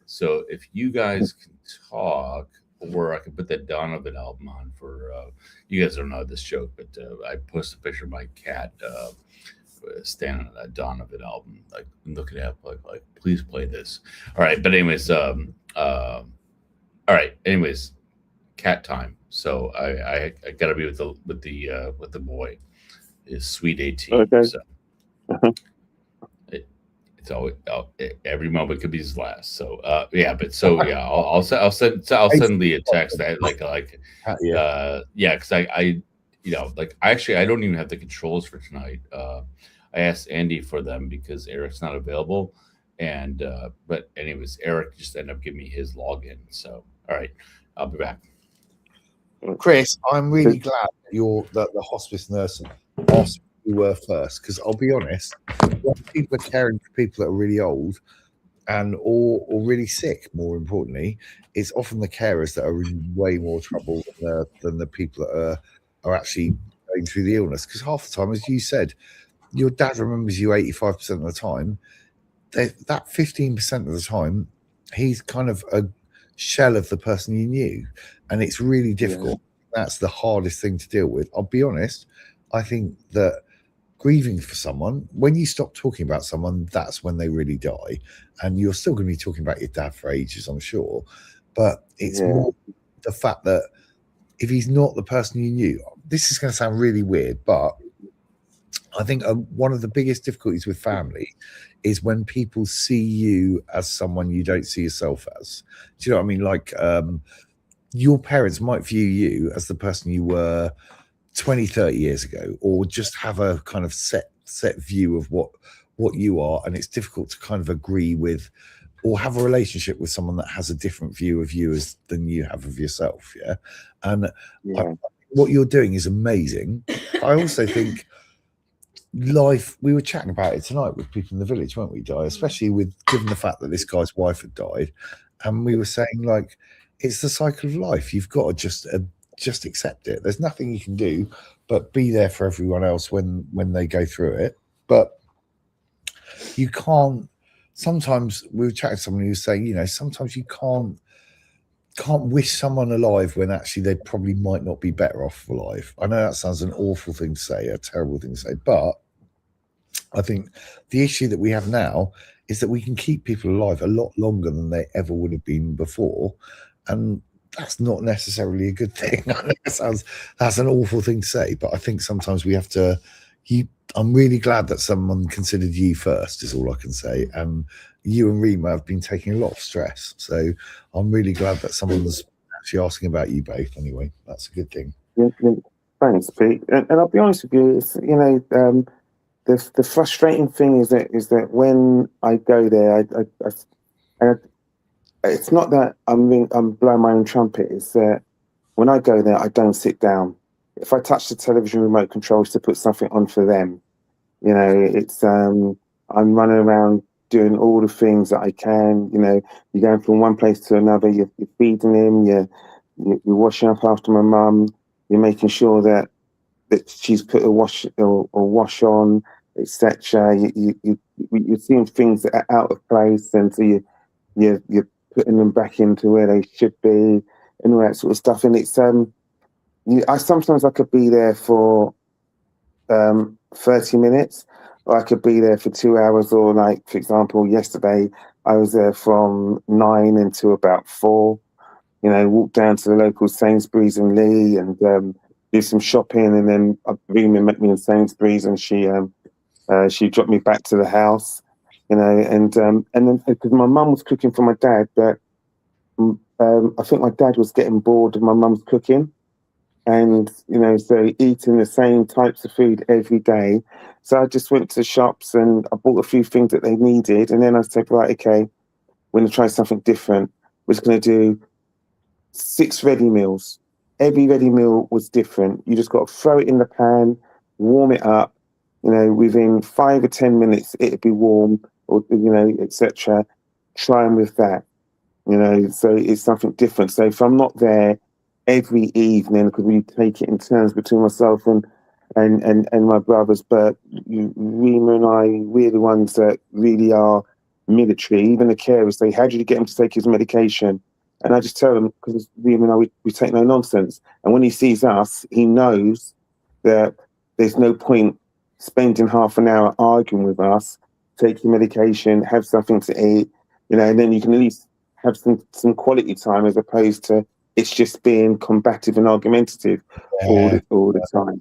So if you guys can talk, or I can put that Donovan album on for you guys don't know this joke, but I posted a picture of my cat standing on that Donovan album, like looking at like please play this. All right, but anyways, all right, anyways, cat time. So I gotta be with the boy. Is sweet 18. Okay. So it's always every moment could be his last. So yeah, but so yeah, I'll send Lee a text that because I actually I don't even have the controls for tonight. I asked Andy for them because Eric's not available, and but anyways, Eric just ended up giving me his login. So all right, I'll be back. Chris, I'm really glad that the hospice nurse asked you were first, because I'll be honest, when people are caring for people that are really old and or really sick, more importantly, it's often the carers that are in way more trouble than the people that are actually going through the illness. Because half the time, as you said, your dad remembers you 85% of the time. That 15% of the time, he's kind of a shell of the person you knew, and it's really difficult. Yeah. That's the hardest thing to deal with. I'll be honest, I think that grieving for someone, when you stop talking about someone, that's when they really die. And you're still going to be talking about your dad for ages, I'm sure, but it's more the fact that if he's not the person you knew, this is going to sound really weird, but I think one of the biggest difficulties with family is when people see you as someone you don't see yourself as. Do you know what I mean? Like, your parents might view you as the person you were 20, 30 years ago, or just have a kind of set view of what you are. And it's difficult to kind of agree with or have a relationship with someone that has a different view of you than you have of yourself. Yeah. And what you're doing is amazing. I also think life, we were chatting about it tonight with people in the village, weren't we, Di? Especially given the fact that this guy's wife had died, and we were saying, like, it's the cycle of life. You've got to just accept it. There's nothing you can do but be there for everyone else when they go through it. But you can't. Sometimes we were chatting to someone who was saying, sometimes you can't wish someone alive when actually they probably might not be better off alive. I know that sounds an awful thing to say, a terrible thing to say, but I think the issue that we have now is that we can keep people alive a lot longer than they ever would have been before, and that's not necessarily a good thing. I know that's an awful thing to say, but I think sometimes we have to. I'm really glad that someone considered you first, is all I can say. And you and Rima have been taking a lot of stress, so I'm really glad that someone's actually asking about you both. Anyway, that's a good thing. Yeah, thanks, Pete. And I'll be honest with you, it's, the frustrating thing is that when I go there, I it's not that I'm blowing my own trumpet. It's that when I go there, I don't sit down. If I touch the television remote controls to put something on for them, it's I'm running around doing all the things that I can. You're going from one place to another. You're feeding him. You're washing up after my mum. You're making sure that that she's put a wash or wash on, etc. You're seeing things that are out of place, and so you're putting them back into where they should be, and all that sort of stuff. And it's I sometimes I could be there for 30 minutes, or I could be there for 2 hours, or like, for example, yesterday I was there from 9 until about 4. Walk down to the local Sainsbury's and Lee and do some shopping, and then Rima met me in Sainsbury's, and she dropped me back to the house, and then because my mum was cooking for my dad, but I think my dad was getting bored of my mum's cooking, and so eating the same types of food every day. So I just went to the shops and I bought a few things that they needed, and then I said, right, okay, we're going to try something different. We're just going to do 6 ready meals. Every ready meal was different. You just got to throw it in the pan, warm it up. Within 5 or 10 minutes, it'd be warm, or etc. Try them with that. So it's something different. So if I'm not there every evening, because we take it in turns between myself and my brothers, but Rima and I, we're the ones that really are military. Even the carers say, how did you get him to take his medication? And I just tell them, because Rima and I, we take no nonsense. And when he sees us, he knows that there's no point spending half an hour arguing with us. Take your medication, have something to eat, and then you can at least have some quality time, as opposed to it's just being combative and argumentative all the time.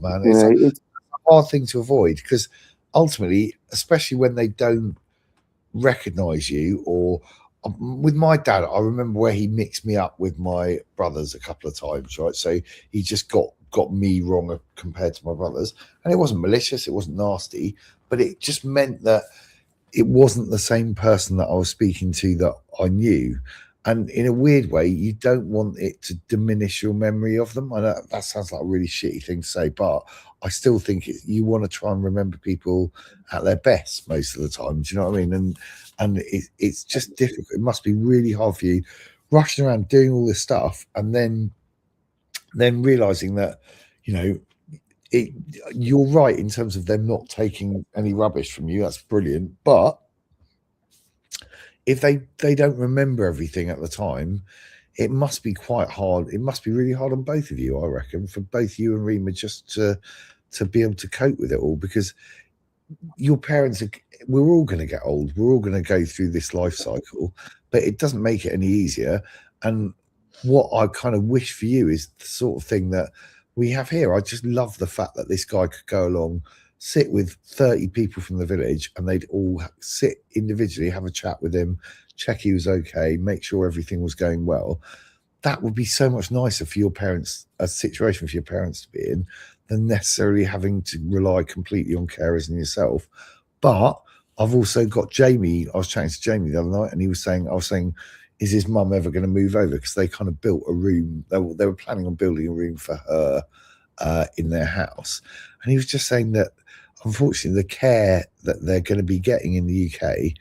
Man, it's a hard thing to avoid, because ultimately, especially when they don't recognize you, or with my dad, I remember where he mixed me up with my brothers a couple of times, right? So he just got me wrong compared to my brothers, and it wasn't malicious, it wasn't nasty, but it just meant that it wasn't the same person that I was speaking to that I knew. And in a weird way, you don't want it to diminish your memory of them. I know that sounds like a really shitty thing to say, but I still think you want to try and remember people at their best most of the time. Do you know what I mean? And it's just difficult. It must be really hard for you rushing around doing all this stuff, and then realizing that, you're right in terms of them not taking any rubbish from you. That's brilliant. But if they don't remember everything at the time, it must be quite hard. It must be really hard on both of you, I reckon, for both you and Rima, just to be able to cope with it all, because your parents we're all going to get old. We're all going to go through this life cycle, but it doesn't make it any easier. And what I kind of wish for you is the sort of thing that we have here. I just love the fact that this guy could go along, sit with 30 people from the village, and they'd all sit individually, have a chat with him, check he was okay, make sure everything was going well. That would be so much nicer for your parents, a situation for your parents to be in, than necessarily having to rely completely on carers and yourself. But I've also got Jamie. I was chatting to Jamie the other night, and I was saying, is his mum ever going to move over? Because they kind of built a room. They were planning on building a room for her in their house. And he was just saying that, unfortunately, the care that they're going to be getting in the UK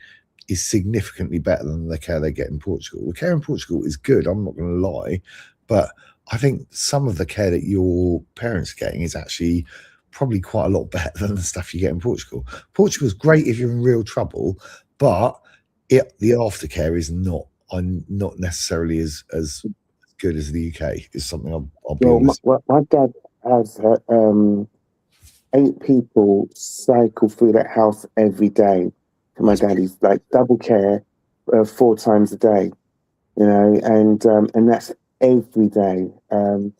is significantly better than the care they get in Portugal. The care in Portugal is good, I'm not going to lie, but I think some of the care that your parents are getting is actually probably quite a lot better than the stuff you get in Portugal. Portugal's great if you're in real trouble, but the aftercare is not necessarily as good as the UK. Is something I'll be honest. My dad has 8 people cycle through that house every day. My dad is like double care 4 times a day, and that's every day. But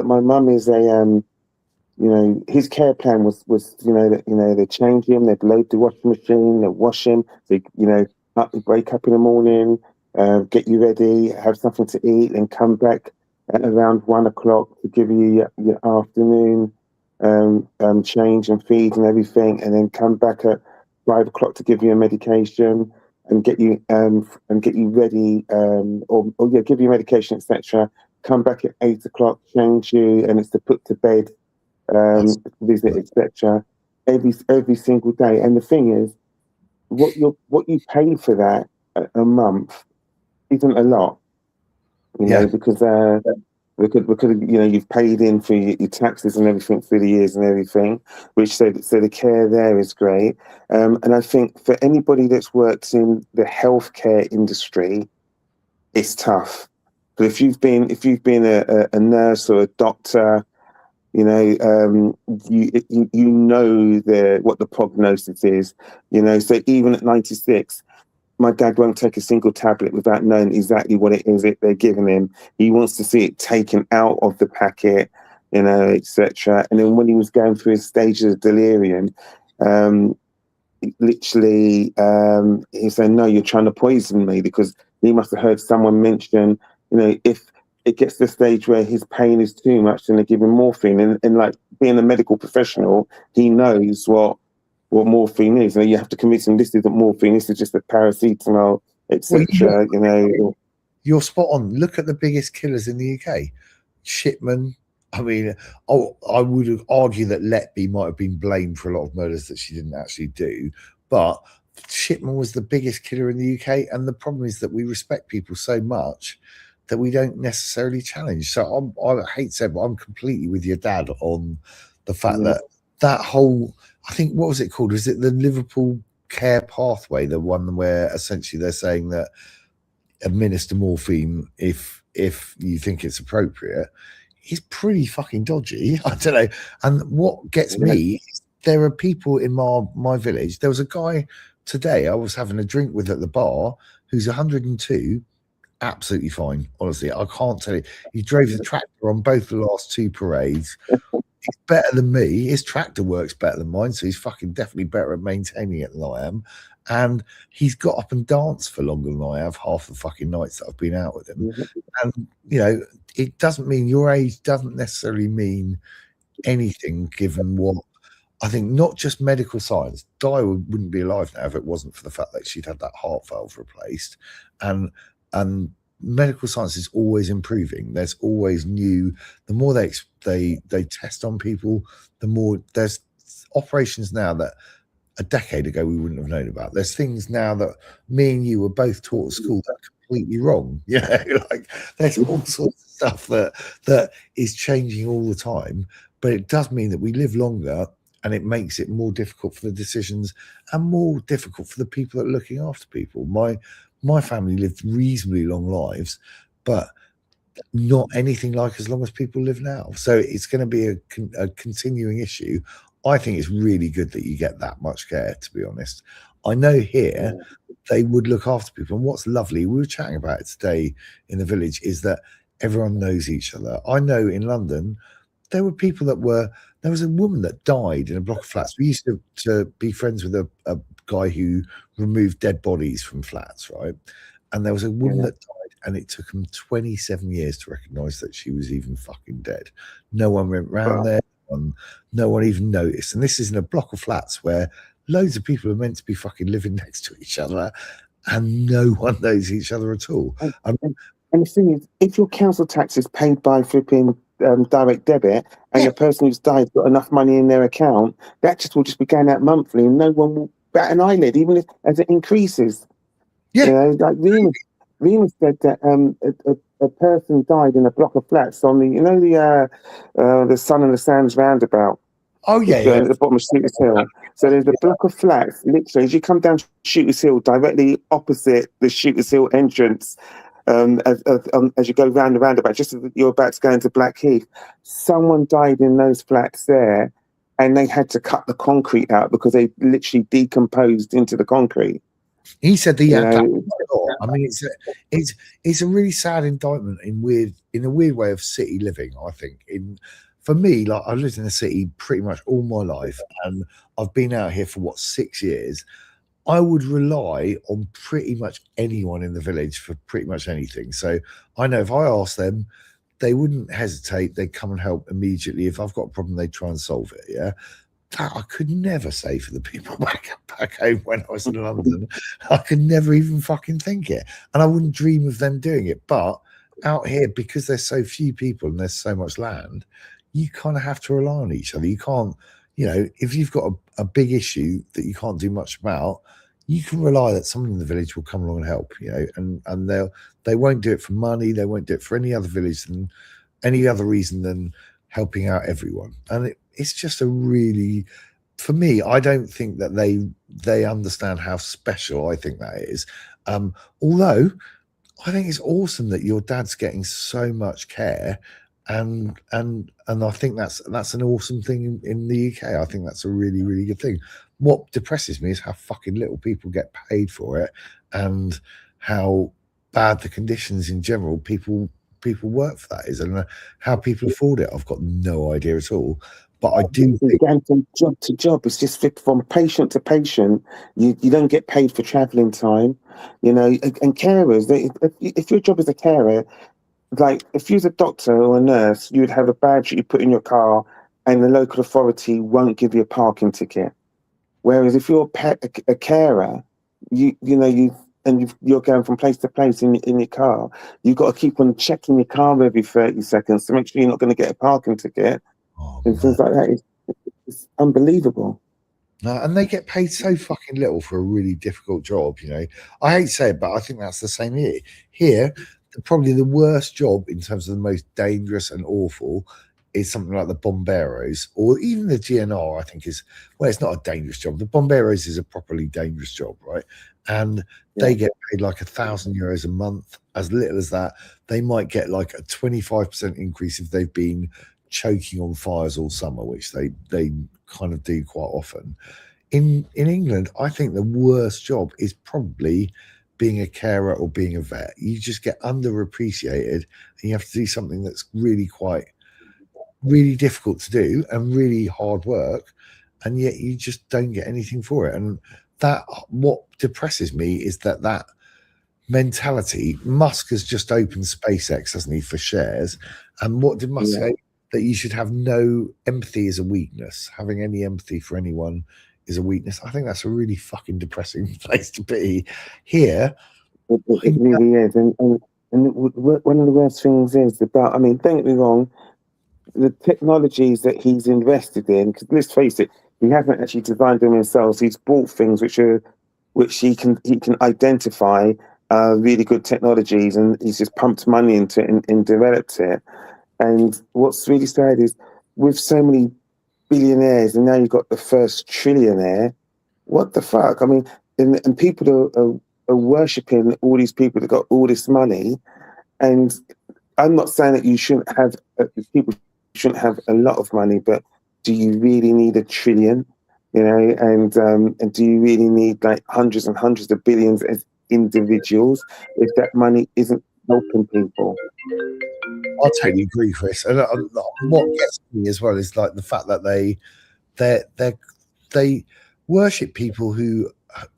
my mum is a his care plan was they change him, they'd load the washing machine, they wash him, they wake up in the morning, get you ready, have something to eat, and come back at around 1 o'clock to give you your afternoon change and feed and everything, and then come back at 5 o'clock to give you a medication and get you ready, give you medication, etc. Come back at 8 o'clock, change you, and it's to put to bed, visit, etc. Every single day. And the thing is, what you pay for that a month isn't a lot, because because you know you've paid in for your taxes and everything through the years and everything, which so the care there is great. And I think for anybody that's worked in the healthcare industry, it's tough. But if you've been a nurse or a doctor, you know, you know what the prognosis is. You know, so even at 96. My dad won't take a single tablet without knowing exactly what it is they're giving him. He wants to see it taken out of the packet, you know, etc. And then when he was going through his stages of delirium, literally, he said, "No, you're trying to poison me," because he must have heard someone mention, you know, if it gets to the stage where his pain is too much, then they give him morphine. And like being a medical professional, he knows what morphine is. And you have to convince him this isn't morphine, this is just a paracetamol, etc. You know, you're spot on. Look at the biggest killers in the UK. Shipman. I mean, I would argue that Letby might have been blamed for a lot of murders that she didn't actually do, but Shipman was the biggest killer in the UK. And the problem is that we respect people so much that we don't necessarily challenge. So I hate to say, but I'm completely with your dad on the fact that whole, I think, what was it called? Was it the Liverpool Care Pathway, the one where essentially they're saying that administer morphine if you think it's appropriate? Is pretty fucking dodgy. I don't know. And what gets me is there are people in my village. There was a guy today I was having a drink with at the bar who's 102, absolutely fine. Honestly, I can't tell you. He drove the tractor on both the last two parades. He's better than me. His tractor works better than mine, so he's fucking definitely better at maintaining it than I am. And he's got up and danced for longer than I have half the fucking nights that I've been out with him. And, you know, it doesn't mean your age doesn't necessarily mean anything, given what I think, not just medical science. Di wouldn't be alive now if it wasn't for the fact that she'd had that heart valve replaced. And medical science is always improving. There's always new. The more they test on people, the more there's operations now that a decade ago we wouldn't have known about. There's things now that me and you were both taught at school that are completely wrong. Yeah, like there's all sorts of stuff that is changing all the time. But it does mean that we live longer, and it makes it more difficult for the decisions and more difficult for the people that are looking after people. My family lived reasonably long lives, but not anything like as long as people live now. So it's going to be a continuing issue. I think it's really good that you get that much care, to be honest. I know here they would look after people. And what's lovely, we were chatting about it today in the village, is that everyone knows each other. I know in London, there were people there was a woman that died in a block of flats. We used to be friends with a guy who removed dead bodies from flats, right? And there was a woman that died, and it took him 27 years to recognise that she was even fucking dead. No one went round there. No one even noticed. And this is in a block of flats where loads of people are meant to be fucking living next to each other, and no one knows each other at all. And the thing is, if your council tax is paid by flipping direct debit, and the person who's died got enough money in their account, that just will just be going out monthly, and no one will bat an eyelid, even as it increases. Yeah, you know, like Remus said that a person died in a block of flats on the Sun and the Sands roundabout. Oh yeah, at the bottom of Shooters Hill. So there's a block of flats, literally, as you come down Shooters Hill, directly opposite the Shooters Hill entrance. As you go round the roundabout, just as you're about to go into Blackheath, someone died in those flats there, and they had to cut the concrete out because they literally decomposed into the concrete. He said the I mean, it's a really sad indictment in a weird way of city living. I think for me, like, I've lived in the city pretty much all my life, and I've been out here for 6 years. I would rely on pretty much anyone in the village for pretty much anything. So I know if I asked them, they wouldn't hesitate. They'd come and help immediately. If I've got a problem, they'd try and solve it. Yeah. That I could never say for the people back home when I was in London. I could never even fucking think it. And I wouldn't dream of them doing it. But out here, because there's so few people and there's so much land, you kind of have to rely on each other. You can't, if you've got a big issue that you can't do much about, you can rely that someone in the village will come along and help, and they won't do it for money. They won't do it for any other village than any other reason than helping out everyone. And it's just a really, for me, I don't think that they understand how special I think that is. Although I think it's awesome that your dad's getting so much care, and I think that's an awesome thing in the UK. I think that's a really, really good thing. What depresses me is how fucking little people get paid for it, and how bad the conditions in general people work for that is, and how people afford it. I've got no idea at all. But I do think Going from job to job, it's just from patient to patient. You don't get paid for traveling time, you know. And carers, if your job is a carer, like if you're a doctor or a nurse, you would have a badge that you put in your car, and the local authority won't give you a parking ticket. Whereas if you're a carer, you're going from place to place in your car, you've got to keep on checking your car every 30 seconds to make sure you're not going to get a parking ticket. And things like that. It's unbelievable. And they get paid so fucking little for a really difficult job, you know. I hate to say it, but I think that's the same here. Here, probably the worst job in terms of the most dangerous and awful is something like the Bomberos, or even the GNR. I think is, well, it's not a dangerous job. The Bomberos is a properly dangerous job, right? And they get paid like €1,000 a month. As little as that, they might get like a 25% increase if they've been choking on fires all summer, which they kind of do quite often. In England, I think the worst job is probably being a carer or being a vet. You just get underappreciated, and you have to do something that's really difficult to do and really hard work, and yet you just don't get anything for it. And that, what depresses me is that mentality. Musk has just opened SpaceX, hasn't he, for shares? And what did Musk say? That you should have no empathy is a weakness. Having any empathy for anyone is a weakness. I think that's a really fucking depressing place to be. Here, it really is. And one of the worst things is about, I mean, don't get me wrong, the technologies that he's invested in, because let's face it, he hasn't actually designed them himself. He's bought things which he can identify really good technologies, and he's just pumped money into it and developed it. And what's really sad is, with so many billionaires, and now you've got the first trillionaire, what the fuck? I mean, and people are worshipping all these people that got all this money. And I'm not saying that people shouldn't have a lot of money, but do you really need $1 trillion? You know, and do you really need like hundreds and hundreds of billions as individuals if that money isn't helping people? I totally agree, Chris. And what gets me as well is like the fact that they worship people who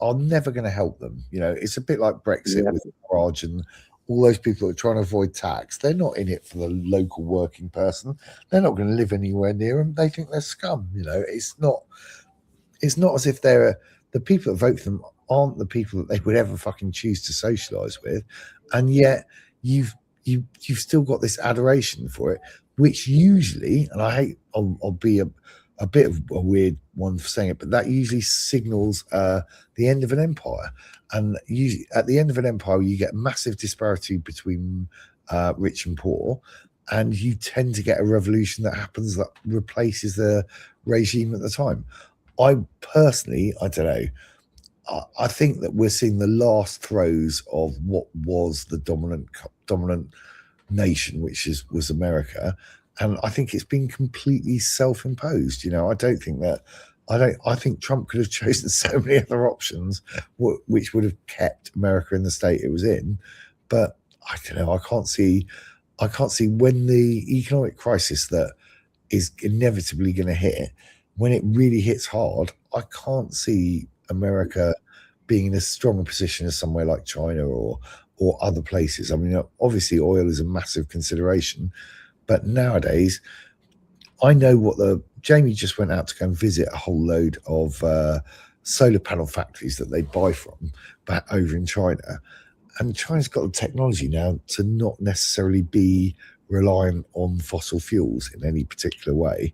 are never going to help them. You know, it's a bit like Brexit with Farage and all those people that are trying to avoid tax. They're not in it for the local working person. They're not going to live anywhere near them. They think they're scum. You know, it's not as if the people that vote for them aren't the people that they would ever fucking choose to socialise with, and yet you've still got this adoration for it, which usually, and I hate, I'll be a bit of a weird one for saying it, but that usually signals the end of an empire. And usually at the end of an empire, you get massive disparity between rich and poor, and you tend to get a revolution that happens that replaces the regime at the time. I personally, I don't know, I think that we're seeing the last throes of what was the dominant nation, which was America, and I think it's been completely self-imposed. You know, I think Trump could have chosen so many other options which would have kept America in the state it was in, but I don't know. I can't see when the economic crisis that is inevitably going to hit, when it really hits hard, I can't see America being in as strong a position as somewhere like China or other places. I mean, obviously oil is a massive consideration, but nowadays I know Jamie just went out to go and visit a whole load of solar panel factories that they buy from back over in China. And China's got the technology now to not necessarily be reliant on fossil fuels in any particular way.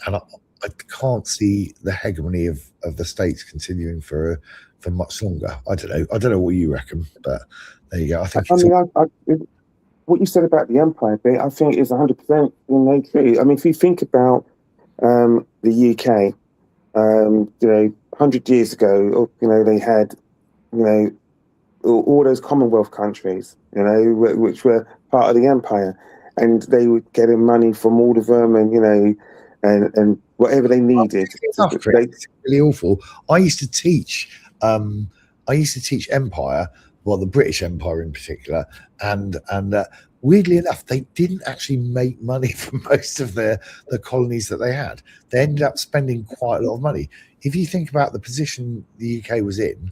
And I can't see the hegemony of the States continuing for much longer. I don't know what you reckon, but there you go. I think what you said about the empire bit, I think is 100% true. I mean, if you think about the UK, 100 years ago, they had, all those Commonwealth countries, which were part of the empire, and they were getting money from all of them, and whatever they needed. It's really awful. I used to teach Empire, well, the British Empire in particular, and weirdly enough, they didn't actually make money from most of the colonies that they had. They ended up spending quite a lot of money. If you think about the position the UK was in,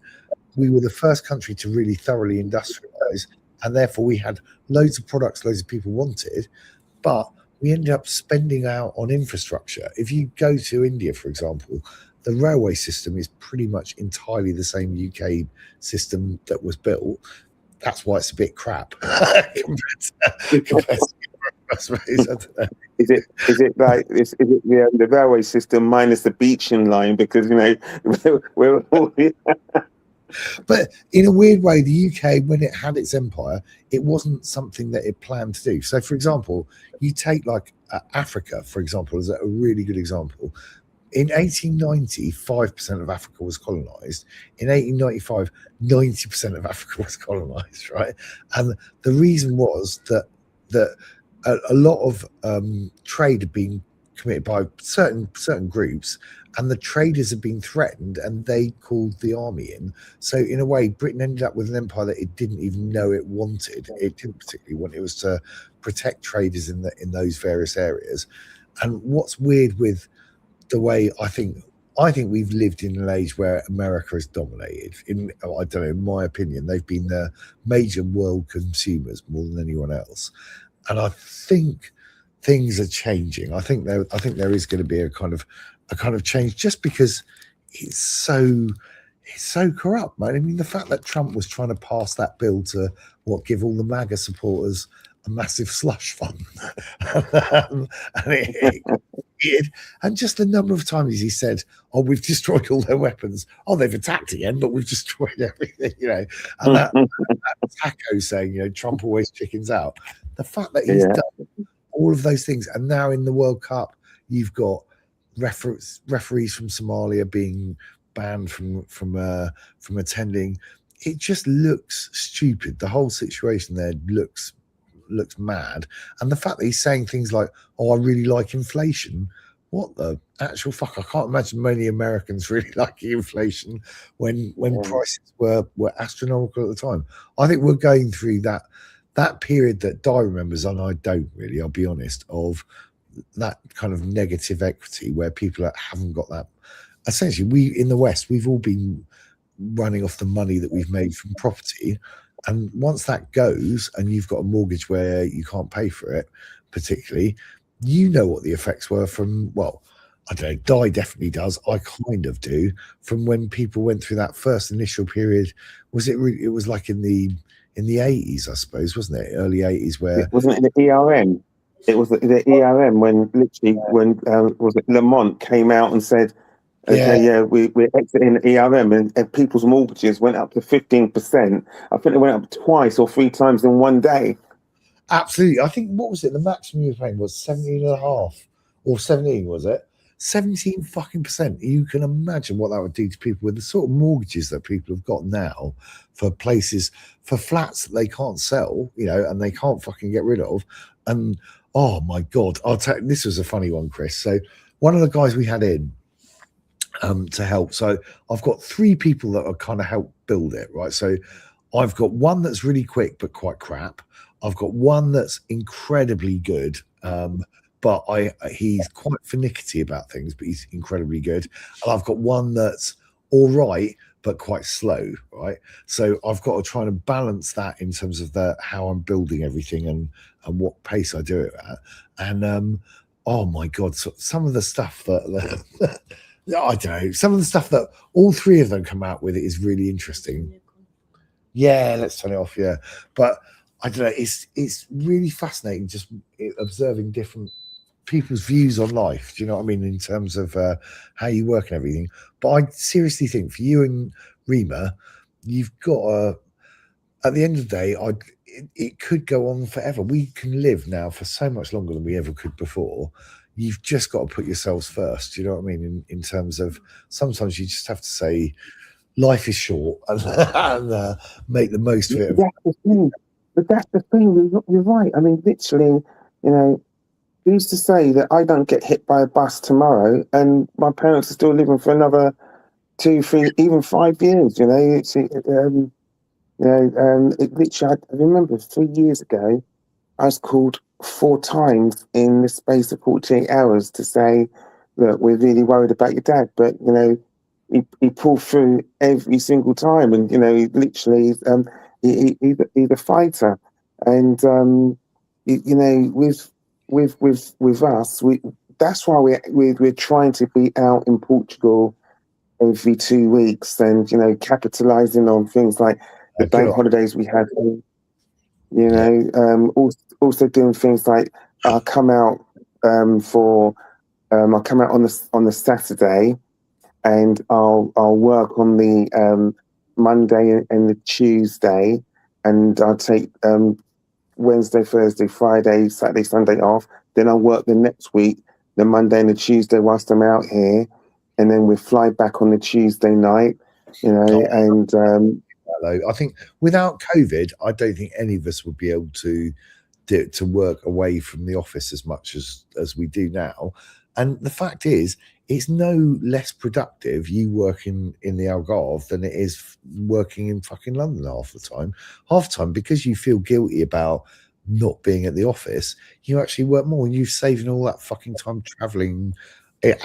we were the first country to really thoroughly industrialize, and therefore we had loads of products loads of people wanted, but we ended up spending out on infrastructure. If you go to India, for example, the railway system is pretty much entirely the same UK system that was built. That's why it's a bit crap compared to I suppose. I don't know. Is it like is it the railway system minus the beaching line, because we're all But in a weird way, the UK, when it had its empire, it wasn't something that it planned to do. So, for example, you take like Africa, for example, as a really good example. In 1890, 5% of Africa was colonized. In 1895, 90% of Africa was colonized, right? And the reason was that a lot of trade had been committed by certain groups, and the traders had been threatened, and they called the army in. So in a way, Britain ended up with an empire that it didn't even know it wanted. It didn't particularly want. It was to protect traders in those various areas. And what's weird with the way I think we've lived in an age where America has dominated. I don't know, in my opinion, they've been the major world consumers more than anyone else. And I think things are changing. I think there is going to be a kind of change, just because it's so corrupt, man. I mean, the fact that Trump was trying to pass that bill to give all the MAGA supporters a massive slush fund, and just the number of times he said, "Oh, we've destroyed all their weapons. Oh, they've attacked again, but we've destroyed everything." And that Taco saying, "Trump always chickens out." The fact that he's done all of those things, and now in the World Cup, you've got referees from Somalia being banned from attending. It just looks stupid. The whole situation there looks mad. And the fact that he's saying things like, "Oh, I really like inflation." What the actual fuck? I can't imagine many Americans really liking inflation when prices were astronomical at the time. I think we're going through that period that Di remembers, and I don't really, I'll be honest, of that kind of negative equity where people haven't got that. Essentially, we in the West, we've all been running off the money that we've made from property. And once that goes and you've got a mortgage where you can't pay for it, particularly, what the effects were from, well, I don't know, Di definitely does. I kind of do, from when people went through that first initial period. It was like in the 80s, I suppose, wasn't it? Early 80s, where wasn't it the ERM? It was the ERM when was it Lamont came out and said, "Okay, we're exiting the ERM," and people's mortgages went up to 15%. I think they went up twice or three times in one day. Absolutely. I think, what was it? The maximum you were paying was 17.5 or 17, was it? 17 fucking percent. You can imagine what that would do to people with the sort of mortgages that people have got now for places, for flats that they can't sell, and they can't fucking get rid of. And oh my God, I'll tell you, this was a funny one, Chris. So one of the guys we had in to help. So I've got three people that are kind of help build it, right? So I've got one that's really quick but quite crap. I've got one that's incredibly good, but he's quite finicky about things, but he's incredibly good. And I've got one that's all right but quite slow, right? So I've got to try and balance that in terms of how I'm building everything and what pace I do it at. And oh my God, so some of the stuff that I don't know, some of the stuff that all three of them come out with is really interesting. Yeah, let's turn it off. Yeah, but I don't know. It's really fascinating just observing different people's views on life. Do you know what I mean, in terms of how you work and everything? But I seriously think for you and Rima, you've got at the end of the day, it could go on forever. We can live now for so much longer than we ever could before. You've just got to put yourselves first. You know what I mean? In terms of sometimes you just have to say life is short and make the most of it. That's the thing. But that's the thing. You're right. I mean, literally, you know, who's to say that I don't get hit by a bus tomorrow and my parents are still living for another 2, 3, even 5 years? You know, it literally. I remember 3 years ago, I was called 4 times in the space of 48 hours to say, look, we're really worried about your dad. But, you know, he pulled through every single time. And, you know, he literally, he's a fighter. And, you know, with us, that's why we're trying to be out in Portugal every 2 weeks and, you know, capitalizing on things like the bank holidays we had. You know, also doing things like I'll come out I'll come out on the Saturday, and I'll work on the Monday and the Tuesday, and I'll take Wednesday, Thursday, Friday, Saturday, Sunday off. Then I'll work the next week, the Monday and the Tuesday whilst I'm out here, and then we fly back on the Tuesday night. You know, and I think without COVID, I don't think any of us would be able to work away from the office as much as we do now. And the fact is, it's no less productive you working in the Algarve than it is working in fucking London half the time. Half the time, because you feel guilty about not being at the office, you actually work more and you're saving all that fucking time traveling,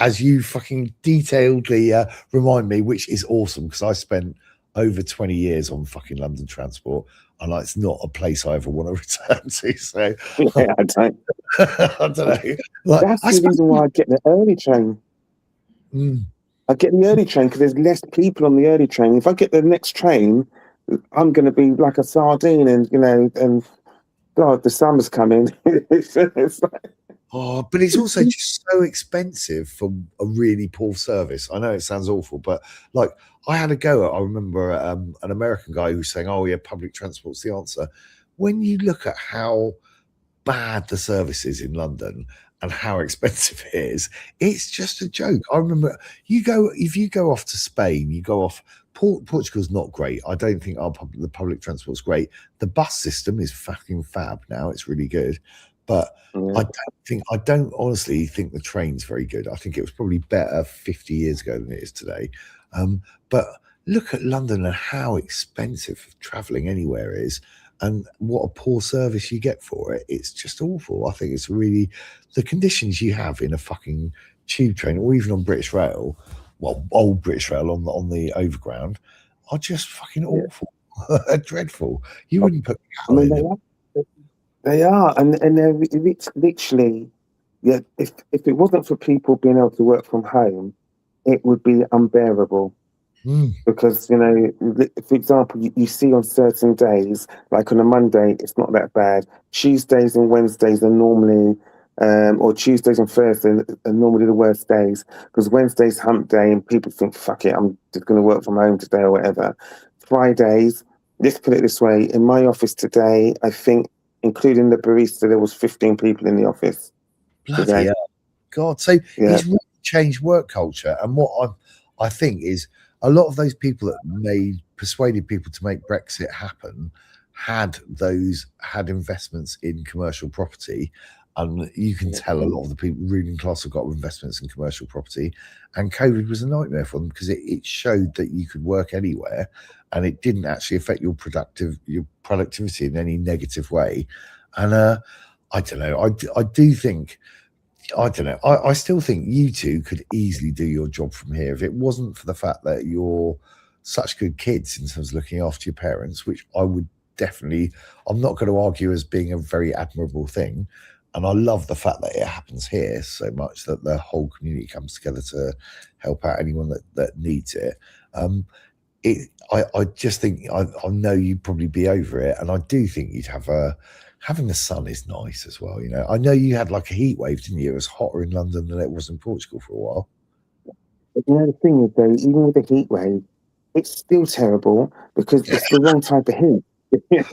as you fucking detailedly remind me, which is awesome because I spent over 20 years on fucking London transport, and like, it's not a place I ever want to return to. So yeah, I don't know. Like, that's the reason why I get the early train. I get the early train because there's less people on the early train. If I get the next train, I'm going to be like a sardine, and you know, and God, the summer's coming. It's like, but it's also just so expensive for a really poor service. I know it sounds awful, but like I had a go at, I remember an American guy who was saying, oh yeah, public transport's the answer. When you look at how bad the service is in London and how expensive it is, it's just a joke. I remember if you go off to Spain, you go off, Portugal's not great. I don't think the public transport's great. The bus system is fucking fab now. It's really good. But I don't honestly think the train's very good. I think it was probably better 50 years ago than it is today. But look at London and how expensive traveling anywhere is, and what a poor service you get for it. It's just awful. I think it's really the conditions you have in a fucking tube train or even on British Rail, well, old British Rail on the overground, are just fucking awful, dreadful. You wouldn't put cattle in them. They are, and they're literally, yeah. If it wasn't for people being able to work from home, it would be unbearable. Because, you know, for example, you see on certain days, like on a Monday, it's not that bad. Tuesdays and Wednesdays are normally, or Tuesdays and Thursdays are normally the worst days, because Wednesday's hump day and people think, fuck it, I'm just going to work from home today or whatever. Fridays, let's put it this way, in my office today, I think, including the barista, there was 15 people in the office. Bloody hell. God. So it's really changed work culture. And what I think is a lot of those people that persuaded people to make Brexit happen had investments in commercial property. And you can tell a lot of the people ruling class have got investments in commercial property. And COVID was a nightmare for them because it showed that you could work anywhere and it didn't actually affect your productivity in any negative way. And I don't know. I do think, I don't know. I still think you two could easily do your job from here if it wasn't for the fact that you're such good kids in terms of looking after your parents, which I would definitely, I'm not going to argue as being a very admirable thing. And I love the fact that it happens here so much that the whole community comes together to help out anyone that needs it. I just think I know you'd probably be over it, and I do think you'd have having the sun is nice as well. You know, I know you had like a heat wave, didn't you? It was hotter in London than it was in Portugal for a while. But you know, the thing is, though, even with the heat wave, it's still terrible because it's the wrong type of heat. It's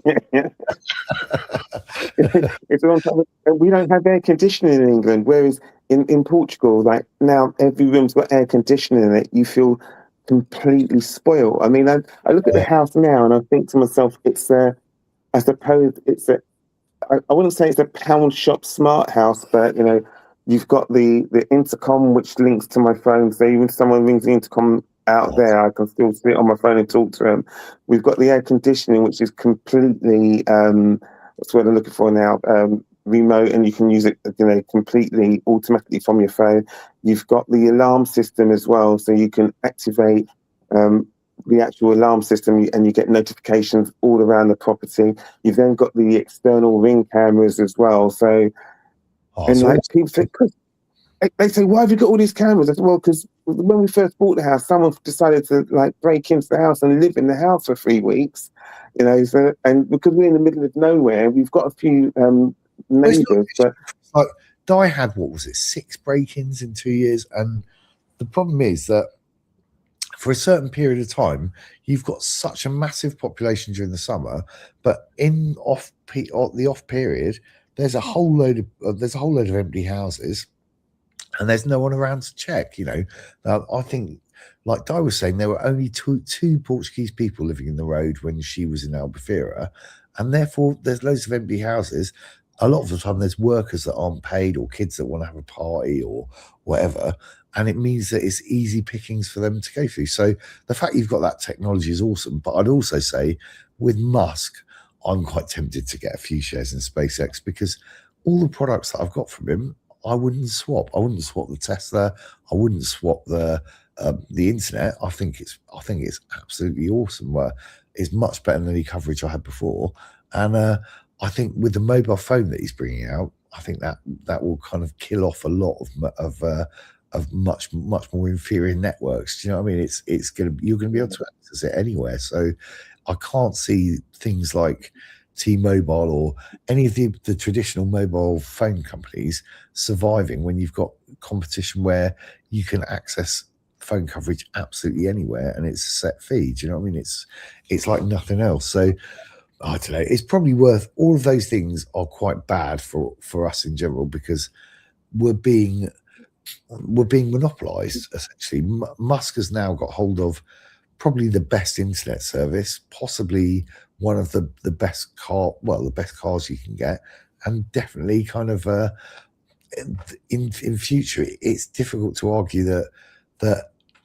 a long time. We don't have air conditioning in England, whereas in Portugal, like now every room's got air conditioning in it. You feel completely spoiled. I mean, I look at the house now and I think to myself, I suppose it's I wouldn't say it's a pound shop smart house, but you've got the intercom which links to my phone. So even if someone rings the intercom out there, I can still sit on my phone and talk to them. We've got the air conditioning, which is completely what's what I'm looking for now. Remote, and you can use it, completely automatically from your phone. You've got the alarm system as well, so you can activate the actual alarm system, and you get notifications all around the property. You've then got the external ring cameras as well. So, people say, Chris, they say, why have you got all these cameras? I said, well, because when we first bought the house, someone decided to break into the house and live in the house for 3 weeks. So, and because we're in the middle of nowhere, we've got a few neighbours. But Di had, what was it, 6 break-ins in 2 years, and the problem is that for a certain period of time, you've got such a massive population during the summer, but in the off period, there's a whole load of empty houses, and there's no one around to check. I think, like Di was saying, there were only two Portuguese people living in the road when she was in Albufeira, and therefore there's loads of empty houses. A lot of the time, there's workers that aren't paid or kids that want to have a party or whatever. And it means that it's easy pickings for them to go through. So the fact you've got that technology is awesome. But I'd also say with Musk, I'm quite tempted to get a few shares in SpaceX, because all the products that I've got from him, I wouldn't swap. I wouldn't swap the Tesla. I wouldn't swap the internet. I think it's absolutely awesome. It's much better than any coverage I had before. And I think with the mobile phone that he's bringing out, I think that will kind of kill off a lot of much more inferior networks. Do you know what I mean? You're gonna be able to access it anywhere. So I can't see things like T-Mobile or any of the traditional mobile phone companies surviving when you've got competition where you can access phone coverage absolutely anywhere and it's a set fee. Do you know what I mean? It's like nothing else. So I don't know. It's probably worth, all of those things are quite bad for us in general, because we're being monopolized essentially. Musk has now got hold of probably the best internet service, possibly one of the best cars you can get, and definitely kind of in future, it's difficult to argue that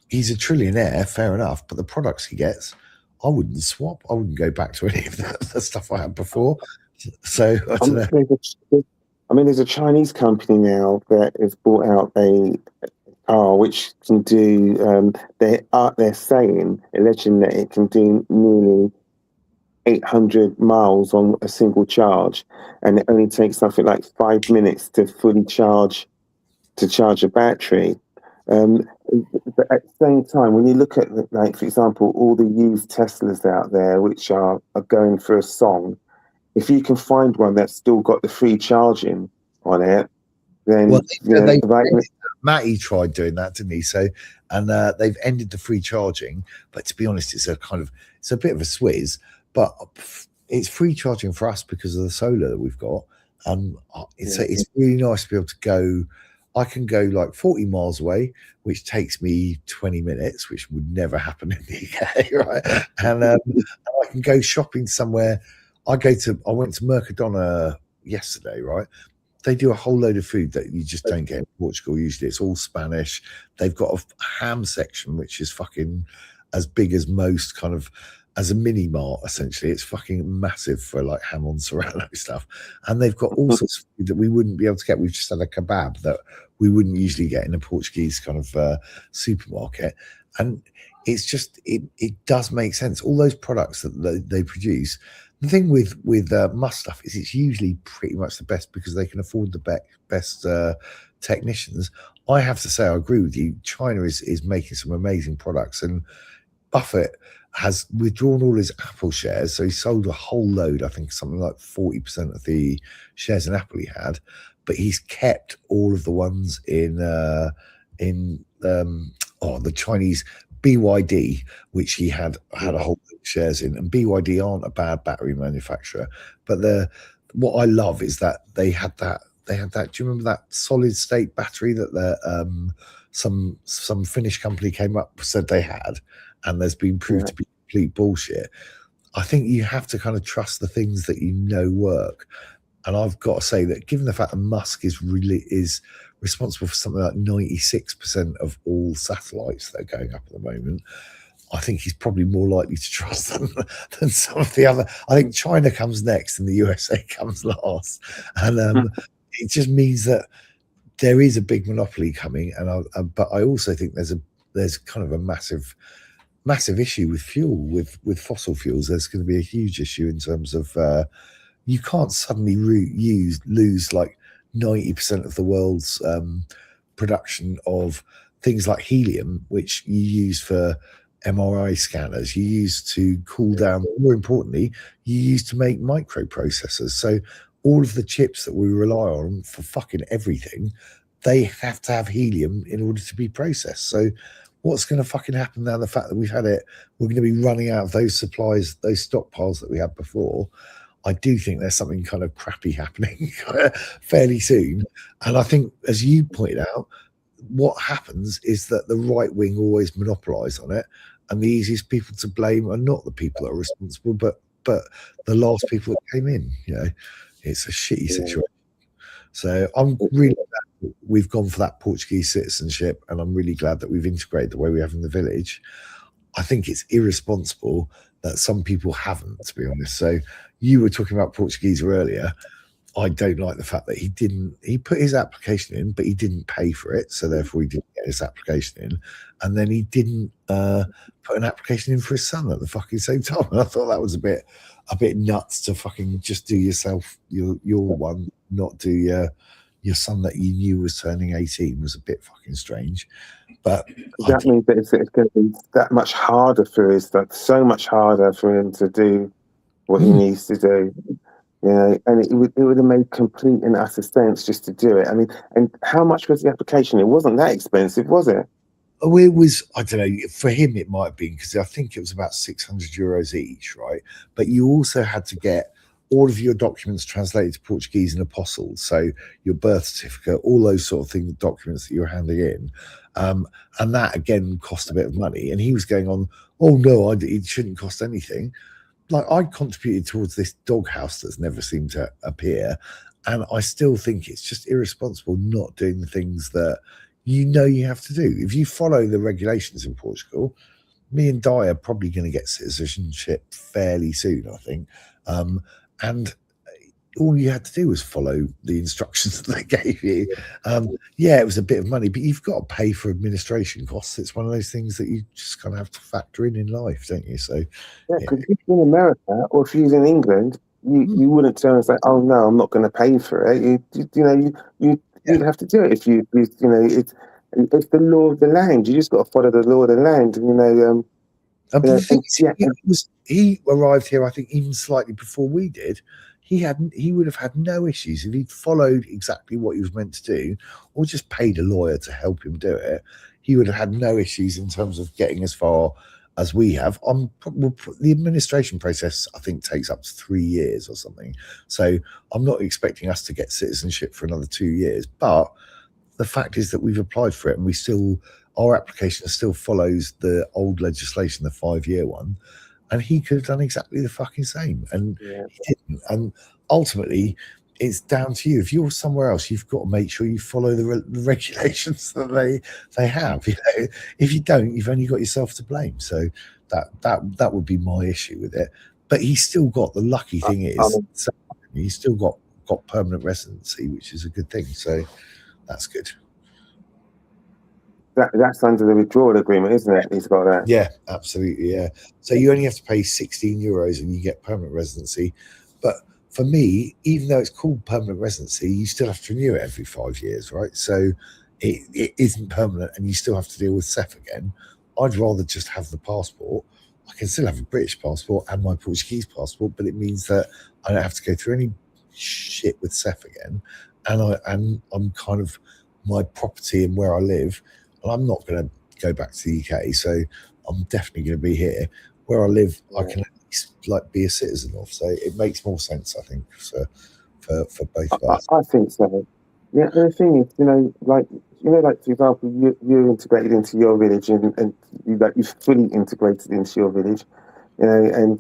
he's a trillionaire, fair enough, but the products he gets, I wouldn't swap. I wouldn't go back to any of the stuff I had before. So I don't know. There's a Chinese company now that has brought out a car which can do. They're saying, alleging that it can do nearly 800 miles on a single charge, and it only takes something like 5 minutes to fully charge a battery. But at the same time, when you look at, for example, all the used Teslas out there which are going for a song, if you can find one that's still got the free charging on it, then Matty tried doing that, didn't he? So, and they've ended the free charging. But to be honest, it's a bit of a swizz. But it's free charging for us because of the solar that we've got. It's really nice to be able to go. I can go like 40 miles away, which takes me 20 minutes, which would never happen in the UK, right? And I can go shopping somewhere. I went to Mercadona yesterday, right? They do a whole load of food that you just don't get in Portugal. Usually it's all Spanish. They've got a ham section, which is fucking as big as most kind of, as a mini mart, essentially. It's fucking massive for like ham on serrano stuff. And they've got all sorts of food that we wouldn't be able to get. We've just had a kebab that we wouldn't usually get in a Portuguese kind of supermarket. And it's just, it does make sense. All those products that they produce. The thing with Musk stuff is it's usually pretty much the best because they can afford the best technicians. I have to say, I agree with you. China is making some amazing products, and Buffett has withdrawn all his Apple shares, so he sold a whole load. I think something like 40% of the shares in Apple he had, but he's kept all of the ones in the Chinese BYD, which he had a whole load of shares in, and BYD aren't a bad battery manufacturer, but what I love is that they had that. Do you remember that solid state battery that some Finnish company came up said they had, and there's been proved to be complete bullshit. I think you have to kind of trust the things that you know work. And I've got to say that given the fact that Musk is responsible for something like 96% of all satellites that are going up at the moment, I think he's probably more likely to trust them than some of the other. I think China comes next and the USA comes last. And it just means that there is a big monopoly coming. But I also think there's kind of a massive issue with fuel, with fossil fuels. There's going to be a huge issue in terms of you can't suddenly lose like 90% of the world's production of things like helium, which you use for MRI scanners, you use to cool down. More importantly, you use to make microprocessors. So all of the chips that we rely on for fucking everything, they have to have helium in order to be processed. So what's going to fucking happen now? The fact that we're going to be running out of those supplies, those stockpiles that we had before. I do think there's something kind of crappy happening fairly soon. And I think, as you pointed out, what happens is that the right wing always monopolise on it, and the easiest people to blame are not the people that are responsible, but the last people that came in. It's a shitty situation. So I'm really glad that we've gone for that Portuguese citizenship, and I'm really glad that we've integrated the way we have in the village. I think it's irresponsible that some people haven't, to be honest. So you were talking about Portuguese earlier. I don't like the fact that he put his application in, but he didn't pay for it. So therefore he didn't get his application in. And then he didn't put an application in for his son at the fucking same time. And I thought that was a bit nuts to fucking just do yourself, your one, not do your son that you knew was turning 18 was a bit fucking strange. But that means that it's going to be that much harder for so much harder for him to do what he needs to do. And it would have made complete and utter sense just to do it. I mean, and how much was the application? It wasn't that expensive, was it? Oh, it was, I don't know, for him it might have been, because I think it was about 600 euros each, right? But you also had to get all of your documents translated to Portuguese and apostilled. So your birth certificate, all those sort of things, documents that you're handing in. And that, again, cost a bit of money. And he was going on, oh, no, it shouldn't cost anything. Like, I contributed towards this doghouse that's never seemed to appear. And I still think it's just irresponsible not doing the things that you have to do. If you follow the regulations in Portugal, me and Di are probably going to get citizenship fairly soon, I think. And all you had to do was follow the instructions that they gave you. Yeah, it was a bit of money, but you've got to pay for administration costs. It's one of those things that you just kind of have to factor in life, don't you? So, because if you're in America or if you're in England, you wouldn't turn and say, "Oh no, I'm not going to pay for it." You'd have to do it if it's the law of the land. You just got to follow the law of the land, he arrived here, I think, even slightly before we did. He would have had no issues if he'd followed exactly what he was meant to do, or just paid a lawyer to help him do it. He would have had no issues in terms of getting as far as we have. The administration process, I think, takes up to 3 years or something. So I'm not expecting us to get citizenship for another 2 years. But the fact is that we've applied for it, and our application still follows the old legislation, the 5-year one. And he could have done exactly the fucking same, and he didn't. And ultimately, it's down to you. If you're somewhere else, you've got to make sure you follow the regulations that they have. If you don't, you've only got yourself to blame. So that would be my issue with it. But he's still got, the lucky thing is he's still got permanent residency, which is a good thing. So that's good. That's under the withdrawal agreement, isn't it? He's got that. Yeah, absolutely. Yeah. So you only have to pay 16 euros and you get permanent residency. But for me, even though it's called permanent residency, you still have to renew it every 5 years, right? So it isn't permanent, and you still have to deal with CEF again. I'd rather just have the passport. I can still have a British passport and my Portuguese passport, but it means that I don't have to go through any shit with CEF again. And I'm kind of, my property and where I live, and I'm not going to go back to the UK, so I'm definitely going to be here. where I live, I can at least like be a citizen of. So it makes more sense, I think, for both of us. I think so. Yeah, and the thing is, like for example, you're integrated into your village, and you're fully integrated into your village, And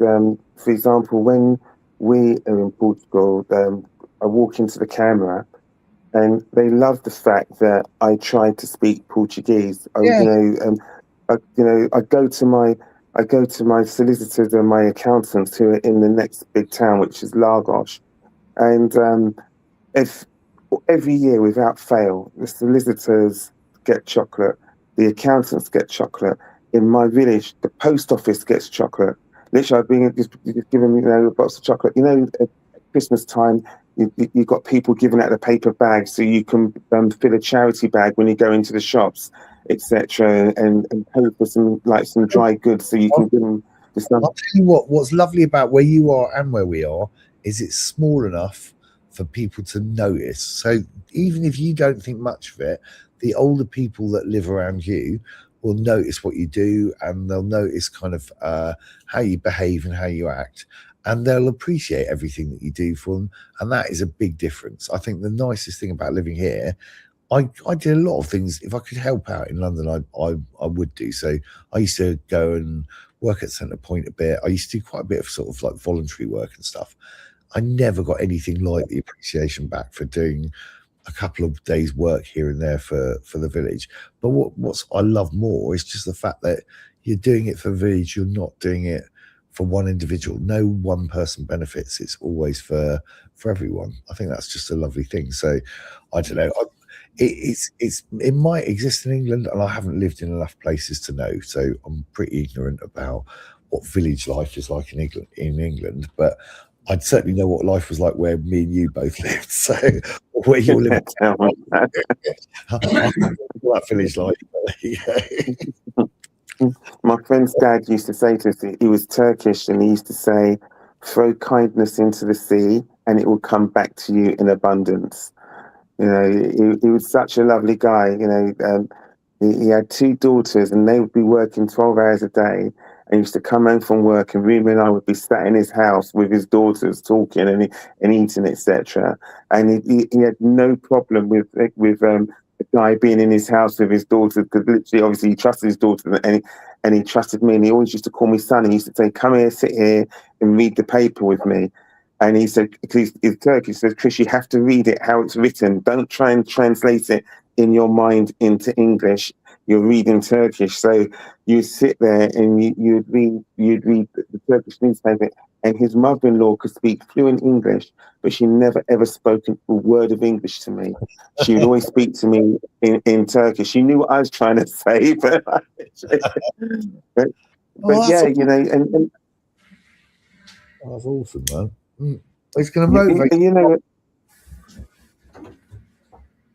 for example, when we are in Portugal, I walk into the camera, and they love the fact that I try to speak Portuguese. Yeah. I go to my solicitors and my accountants who are in the next big town, which is Lagos, and if every year without fail, the solicitors get chocolate, the accountants get chocolate. In my village, the post office gets chocolate. Literally, I've been just giving a box of chocolate. At Christmas time, you've got people giving out the paper bags so you can fill a charity bag when you go into the shops, etc., and pay for some dry goods so you can give them to some. I'll tell you what's lovely about where you are and where we are is it's small enough for people to notice. So even if you don't think much of it, the older people that live around you will notice what you do, and they'll notice kind of how you behave and how you act, and they'll appreciate everything that you do for them. And that is a big difference. I think the nicest thing about living here, I did a lot of things. If I could help out in London, I would do. So I used to go and work at Centre Point a bit. I used to do quite a bit of sort of like voluntary work and stuff. I never got anything like the appreciation back for doing a couple of days work here and there for the village. But what's I love more is just the fact that you're doing it for the village. You're not doing it for one individual. No one person benefits. It's always for everyone. I think that's just a lovely thing. So I don't know. It might exist in England, and I haven't lived in enough places to know. So I'm pretty ignorant about what village life is like in England. But I'd certainly know what life was like where me and you both lived. So where you're living, that village life. My friend's dad used to say to us, he was Turkish, and he used to say, "Throw kindness into the sea, and it will come back to you in abundance." He was such a lovely guy. He had 2 daughters, and they would be working 12 hours a day. And he used to come home from work, and Rima and I would be sat in his house with his daughters talking and eating, etc. And he had no problem with a guy being in his house with his daughters, because literally, obviously, he trusted his daughters, and he trusted me. And he always used to call me son. He used to say, "Come here, sit here, and read the paper with me." And he said, because he's Turkish, he says, "Chris, you have to read it how it's written. Don't try and translate it in your mind into English. You're reading Turkish." So you sit there and you'd read the Turkish newspaper, and his mother-in-law could speak fluent English, but she never ever spoke a word of English to me. She would always speak to me in Turkish. She knew what I was trying to say, but yeah, and that's awesome, man. It's going to motivate.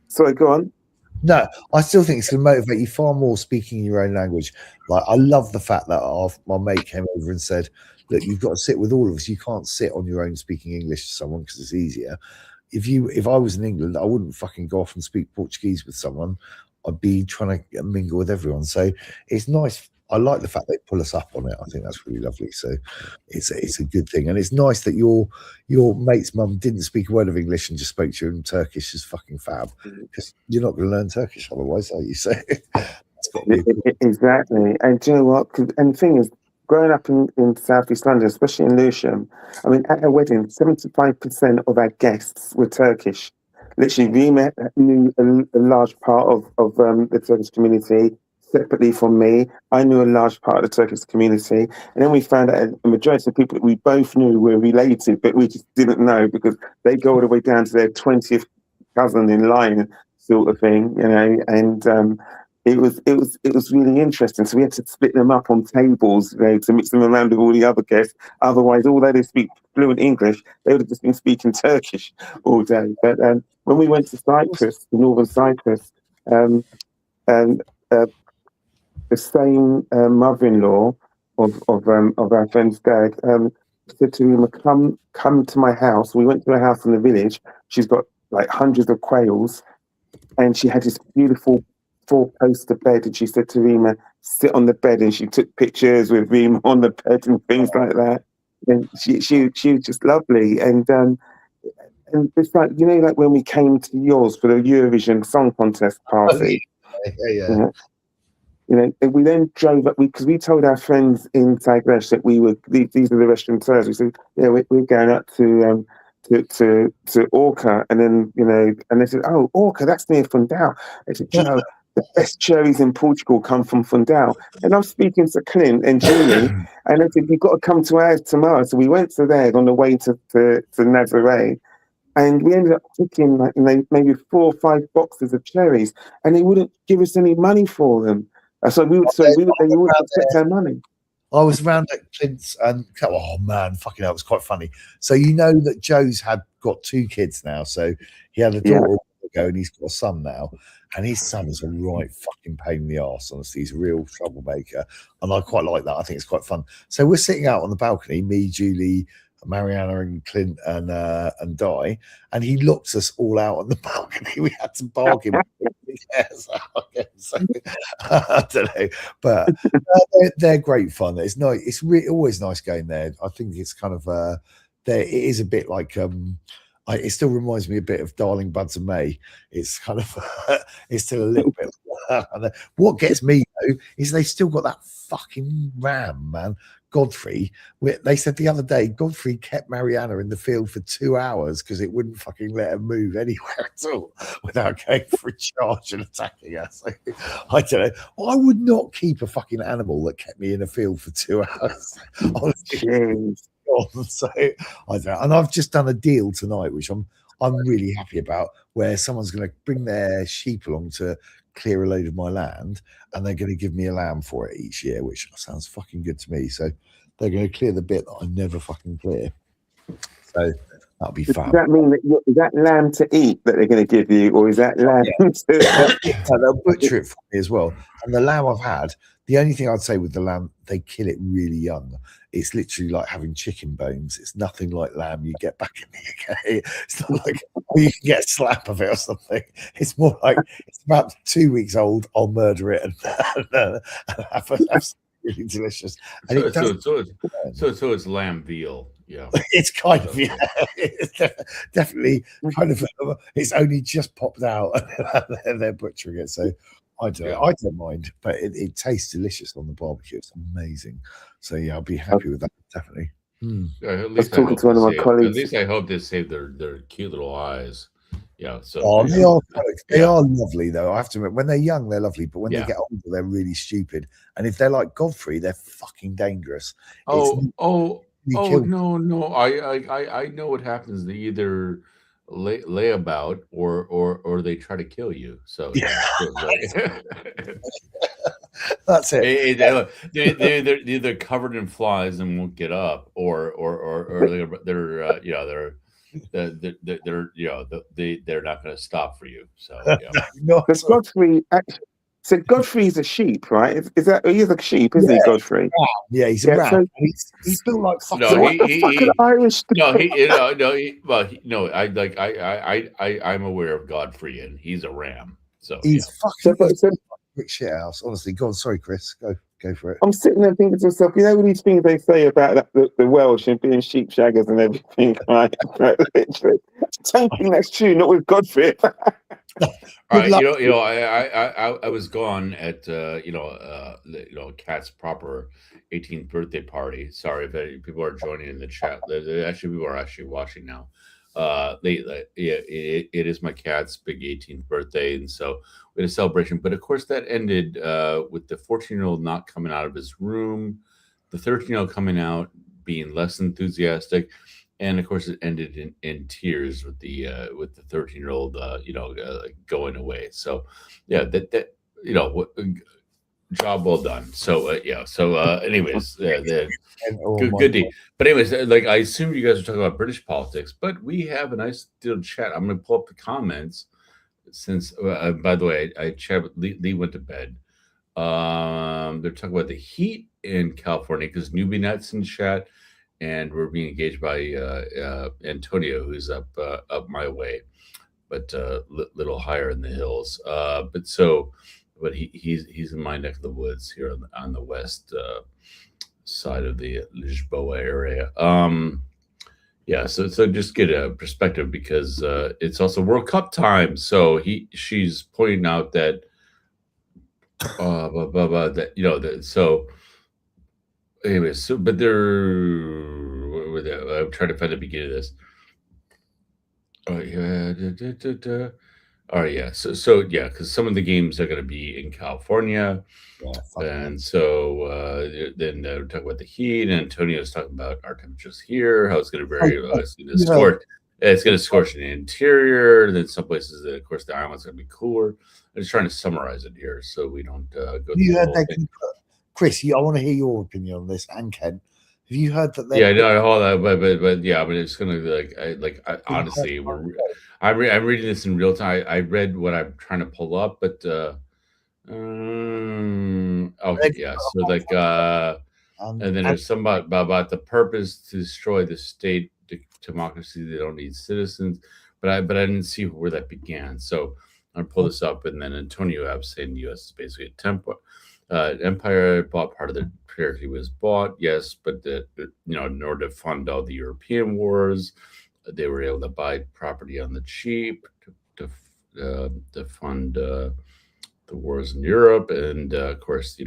Sorry, go on. No, I still think it's going to motivate you far more speaking your own language. Like, I love the fact that my mate came over and said, "Look, you've got to sit with all of us. You can't sit on your own speaking English to someone because it's easier. If I was in England, I wouldn't fucking go off and speak Portuguese with someone. I'd be trying to mingle with everyone." So it's nice. I like the fact they pull us up on it. I think that's really lovely. So it's a good thing, and it's nice that your mate's mum didn't speak a word of English and just spoke to you in Turkish. Is fucking fab, because you're not going to learn Turkish otherwise, are you? So exactly. And do you know what? And the thing is, growing up in Southeast London, especially in Lewisham, I mean, at a wedding, 75% of our guests were Turkish. Literally, Rima knew a large part of the Turkish community. Separately from me, I knew a large part of the Turkish community, and then we found out a majority of people that we both knew were related, but we just didn't know, because they go all the way down to their 20th cousin in line, sort of thing, And it was really interesting. So we had to split them up on tables, to mix them around with all the other guests. Otherwise, although they speak fluent English, they would have just been speaking Turkish all day. But when we went to Cyprus, to northern Cyprus, and the same mother-in-law of our friend's dad said to him, come to my house. We went to a house in the village. She's got like hundreds of quails, and she had this beautiful 4-poster bed, and she said to Rima, sit on the bed, and she took pictures with me on the bed and things like that. And she was just lovely. And it's like, you know, like when we came to yours for the Eurovision Song Contest party. Yeah. You know, and we then drove up because we told our friends in Sagres that we were these are the restaurateurs. We said, yeah, we're going up to Orca, and then, you know, and they said, oh, Orca, that's near Fundão. They said, you know, the best cherries in Portugal come from Fundão. And I'm speaking to Clint and Julie, and they said, you've got to come to ours tomorrow. So we went to theirs on the way to Nazaré. And we ended up picking like maybe 4 or 5 boxes of cherries, and they wouldn't give us any money for them. So they wouldn't accept our money. I was round at Clint's, and oh man, fucking hell, it was quite funny. So you know that Joe's got 2 kids now. So he had a daughter ago, and he's got a son now. And his son is a right fucking pain in the arse. Honestly, he's a real troublemaker, and I quite like that. I think it's quite fun. So we're sitting out on the balcony, me, Julie, Mariana, and Clint, and Di, and he locks us all out on the balcony. We had to bargain. So, I don't know, but they're great fun. It's nice. It's always nice going there. I think it's kind of it is a bit like it still reminds me a bit of Darling Buds of May. It's kind of it's still a little bit like that. What gets me though is they've still got that fucking ram, man. Godfrey, they said the other day, Godfrey kept Mariana in the field for 2 hours because it wouldn't fucking let her move anywhere at all without going for a charge and attacking us. I don't know. I would not keep a fucking animal that kept me in a field for 2 hours. Honestly. So I don't know. And I've just done a deal tonight, which I'm really happy about, where someone's going to bring their sheep along to clear a load of my land, and they're going to give me a lamb for it each year, which sounds fucking good to me. So they're going to clear the bit that I never fucking clear. So that'll be fun. Does that mean that is that lamb to eat that they're going to give you, or is that lamb to they'll butcher it for me as well. And the lamb I've had, the only thing I'd say with the lamb, they kill it really young. It's literally like having chicken bones. It's nothing like lamb you get back in the UK. It's not like you can get a slap of it or something. It's more like it's about 2 weeks old. I'll murder it and have really delicious. And so it's lamb veal. Yeah, it's kind of it's definitely kind of. It's only just popped out and they're butchering it. So I don't mind, but it tastes delicious on the barbecue. It's amazing. So yeah, I'll be happy with that, definitely. At least talking to one of my colleagues. At least I hope they save their cute little eyes. Yeah. So they are lovely though. I have to admit, when they're young, they're lovely, but when they get older, they're really stupid. And if they're like Godfrey, they're fucking dangerous. No. I know what happens. They either lay about or they try to kill you. So that's it. They're either covered in flies and won't get up, or they're not going to stop for you. So because Godfrey actually. So Godfrey's a sheep, right? Is that he's a sheep, isn't he, Godfrey? Yeah, he's a ram. So he's built like fucking Irish. I'm aware of Godfrey, and he's a ram. So he's fucking shit house. Honestly, go on. Sorry, Chris. Go for it. I'm sitting there thinking to myself, you know, all these things they say about the Welsh and being sheep shaggers and everything, right? Literally. I don't think that's true. Not with Godfrey. All right, I was gone at Cat's proper 18th birthday party. Sorry if people are joining in the chat. People are actually watching now. It is my cat's big 18th birthday, and so we had a celebration. But of course, that ended with the 14-year-old not coming out of his room, the 13-year-old coming out being less enthusiastic. And of course, it ended in tears with the 13-year-old, going away. So, yeah, that job well done. So, anyways, good deed. But anyways, like I assume you guys are talking about British politics, but we have a nice little chat. I'm going to pull up the comments since, by the way, I chatted with Lee went to bed. They're talking about the heat in California because Newbie Net's in chat. And we're being engaged by Antonio, who's up my way, but little higher in the hills. But so but he's in my neck of the woods here on the west side of the Lisboa area. Yeah, so just get a perspective because it's also World Cup time. So she's pointing out that that that so anyways. So but I'm trying to find the beginning of this. Oh yeah, all right, yeah. So yeah, because some of the games are going to be in California. And so then we're talking about the heat, and Antonio's talking about our temperatures here, how it's going to vary. It's going to scorch. It's going to scorch in the interior. And then some places, of course, the island's going to be cooler. I'm just trying to summarize it here so we don't go. You heard that, Chris? I want to hear your opinion on this, and Ken. Have you heard that? Yeah, no, hold on, but yeah, but it's going to be honestly, I'm reading this in real time. I read what I'm trying to pull up, but. Okay, yeah. So and then there's some about the purpose to destroy the state democracy. They don't need citizens, but I didn't see where that began. So I'll pull this up, and then Antonio Abbs saying the U.S. is basically a empire. Bought part of the territory was bought, yes, but in order to fund all the European wars, they were able to buy property on the cheap to fund. The wars in Europe, and of course, the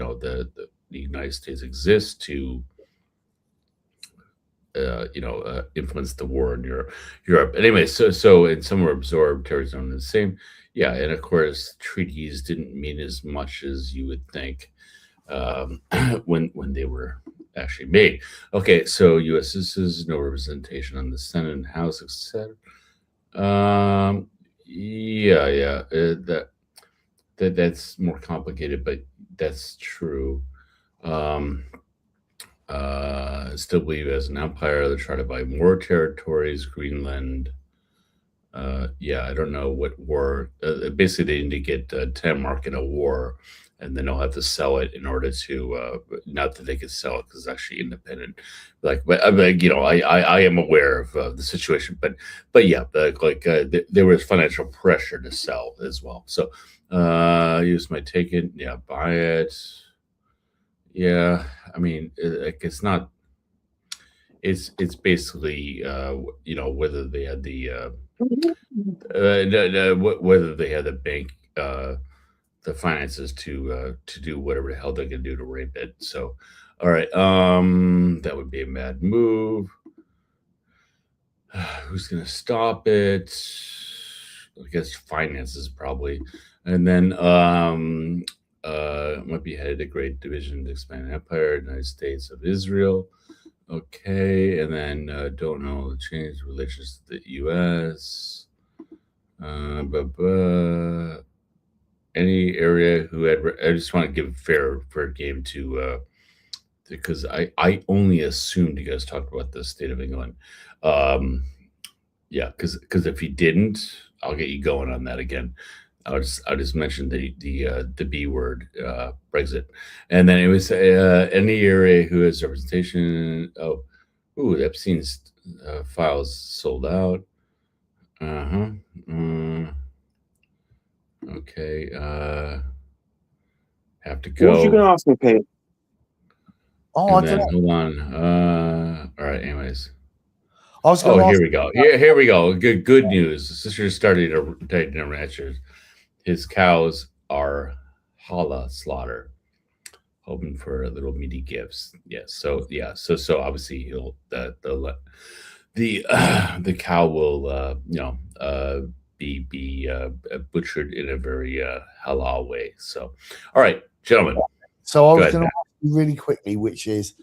United States exists to influence the war in Europe. Anyway, so and some were absorbed terrorism the same. Yeah, and of course, treaties didn't mean as much as you would think when they were actually made. Okay, so U.S. citizens, no representation on the Senate and House, etc. That's more complicated, but that's true. Still believe as an empire, they try to buy more territories, Greenland. I don't know what war. Basically, they need to get Denmark in a war, and then they'll have to sell it in order to. Not that they could sell it because it's actually independent. But I am aware of the situation. But yeah, there was financial pressure to sell as well. So. Use my take it, yeah, buy it. Yeah, I mean, it's not. It's basically whether they had the whether they had the bank the finances to do whatever the hell they can do to rape it. So, all right, that would be a mad move. Who's gonna stop it? I guess finances probably. And then might be headed a great division to expand empire, United States of Israel. Okay, and then don't know change relations to the U.S. Any area who had I just want to give a fair game to because I only assumed you guys talked about the state of England. Yeah, because if you didn't, I'll get you going on that again. I'll just mention the B word, Brexit, and then it was any area who has representation. Epstein's files sold out. Okay. Have to go. What you gonna ask me, Pete? Oh, and then, hold on. All right. Anyways. Here we go. Here we go. Good news. Sister started to take their ranchers. His cows are halal slaughter, hoping for little meaty gifts. Yes. So obviously he'll the cow will be butchered in a very halal way. So, all right, gentlemen. So I was going to ask you really quickly, which is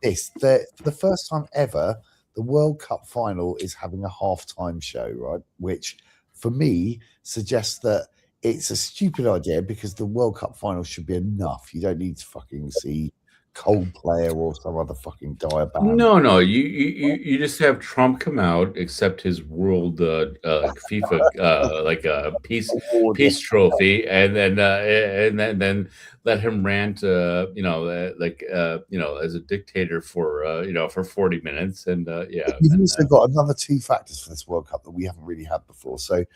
this: for the first time ever, the World Cup final is having a halftime show, right? Which, for me, suggests that it's a stupid idea because the World Cup final should be enough. You don't need to fucking see Coldplay or some other fucking dire band. No. You just have Trump come out, accept his world FIFA peace trophy, and then let him rant, as a dictator for 40 minutes, and yeah. You've also got another two factors for this World Cup that we haven't really had before. So,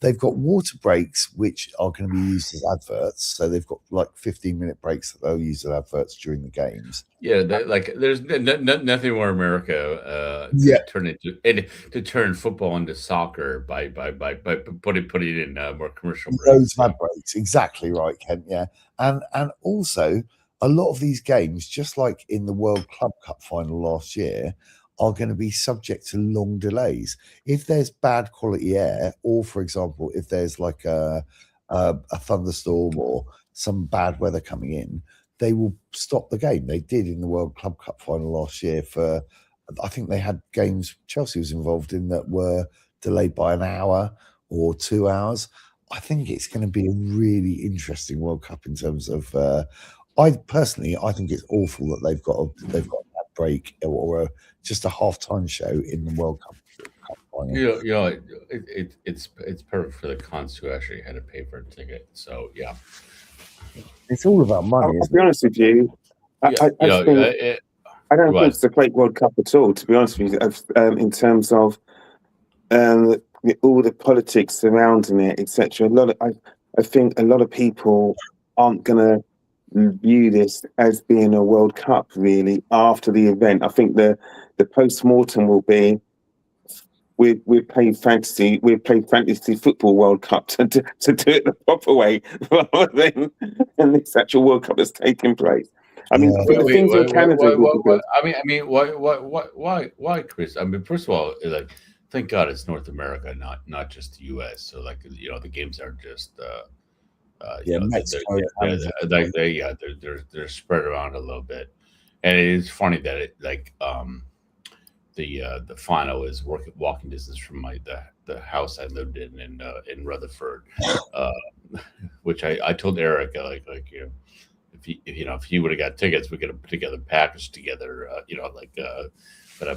They've got water breaks, which are going to be used as adverts. So they've got like 15-minute breaks that they'll use as adverts during the games. Yeah, like there's nothing more America Yeah. to turn football into soccer by putting in more commercial Loads breaks. of ad breaks. Exactly right, Kent. Yeah. And also a lot of these games, just like in the World Club Cup final last year, are going to be subject to long delays. If there's bad quality air, or for example, if there's like a thunderstorm or some bad weather coming in, they will stop the game. They did in the World Club Cup final last year for, I think they had games Chelsea was involved in that were delayed by an hour or 2 hours. I think it's going to be a really interesting World Cup in terms of. I think it's awful that they've got that break or just a halftime show in the World Cup final. It's perfect for the cons who actually had to pay for a ticket. So yeah, it's all about money. I'll be honest with you. I don't think it's a great World Cup at all. To be honest with you, in terms of all the politics surrounding it, etc. I think a lot of people aren't going to view this as being a World Cup really after the event. I think the post-mortem will be we've played fantasy football World Cup to do it the proper way rather than this actual World Cup that's taking place. I mean, things in Canada. Why, Chris? I mean, first of all, like, thank God it's North America, not just the U.S. So, like, the games aren't just Mexico. They're spread around a little bit, and it is funny that it like the final is walking distance from the house I lived in Rutherford, which I told Eric if he would have got tickets, we could have put together a package together, but I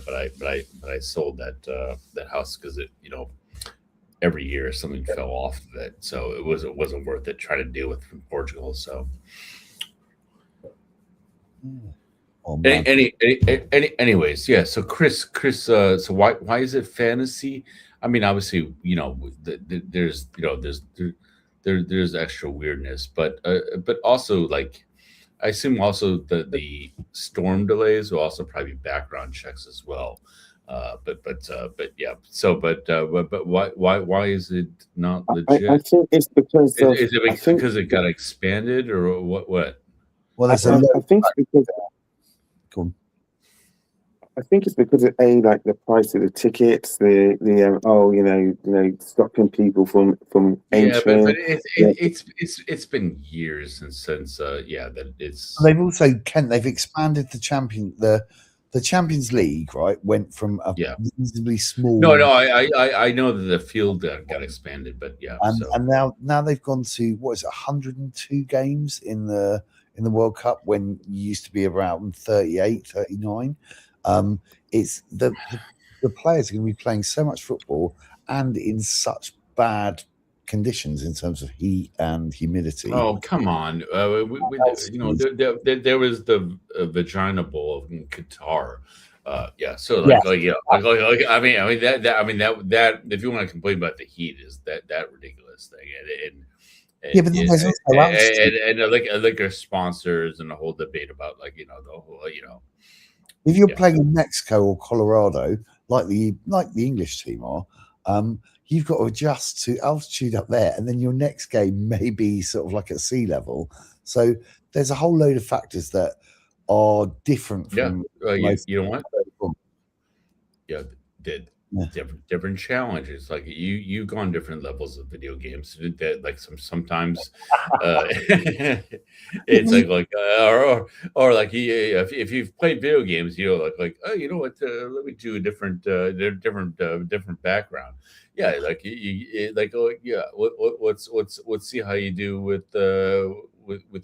sold that house because every year something fell off of it, so it wasn't worth it trying to deal with from Portugal. So anyways, yeah. So Chris, so why is it fantasy? I mean, obviously, there's extra weirdness, but also, like, I assume also the storm delays will also probably be background checks as well. But yeah. So but why is it not legit? I think it's because is it because it got expanded or what? Well, I think it's because. I think it's because of like the price of the tickets, stopping people from entering. But it's been years since that it's. They've also they've expanded the Champions League, right? Went from a reasonably small. No, I know that the field got expanded, but yeah. And now they've gone to 102 games in the World Cup when you used to be around 38, 39. It's the players are going to be playing so much football and in such bad conditions in terms of heat and humidity. Oh, come on! There was the Vagina Bowl in Qatar. So that if you want to complain about the heat, is that ridiculous thing? But then there's also liquor sponsors and the whole debate about the whole if you're playing in Mexico or Colorado, like the English team are, you've got to adjust to altitude up there, and then your next game may be sort of like at sea level. So there's a whole load of factors that are different from. You know what? Different challenges. Like you've gone different levels of video games. Like sometimes it's or like if you've played video games, like oh, you know what? Let me do a different background. Yeah, like let's see how you do with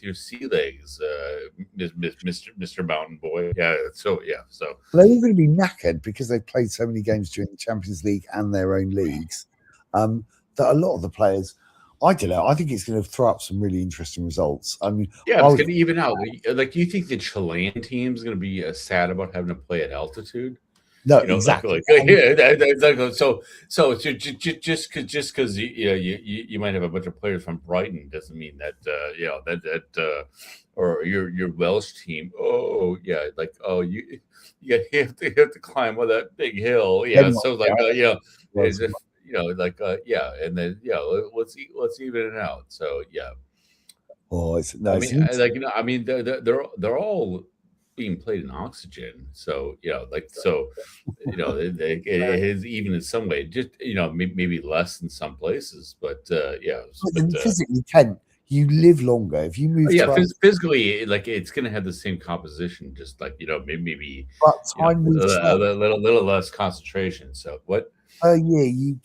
your sea legs, Mr. Mountain Boy. So they're all going to be knackered because they've played so many games during the Champions League and their own leagues. That a lot of the players, I don't know. I think it's going to throw up some really interesting results. I mean, it's going to even out. Like, do you think the Chilean team is going to be sad about having to play at altitude? No, You know, exactly. yeah, just because you might have a bunch of players from Brighton doesn't mean that or your Welsh team. Oh yeah, like you have to climb on that big hill. Yeah, so like it's just, and then let's even it out. So yeah, Oh, it's no, I it's mean, an I mean, they're all being played in oxygen. So it is even in some way, just maybe less in some places, but and physically, Kent, you live longer if you move to physically, like it's going to have the same composition, just like maybe but time moves a slow. little less concentration. So what? Per year, you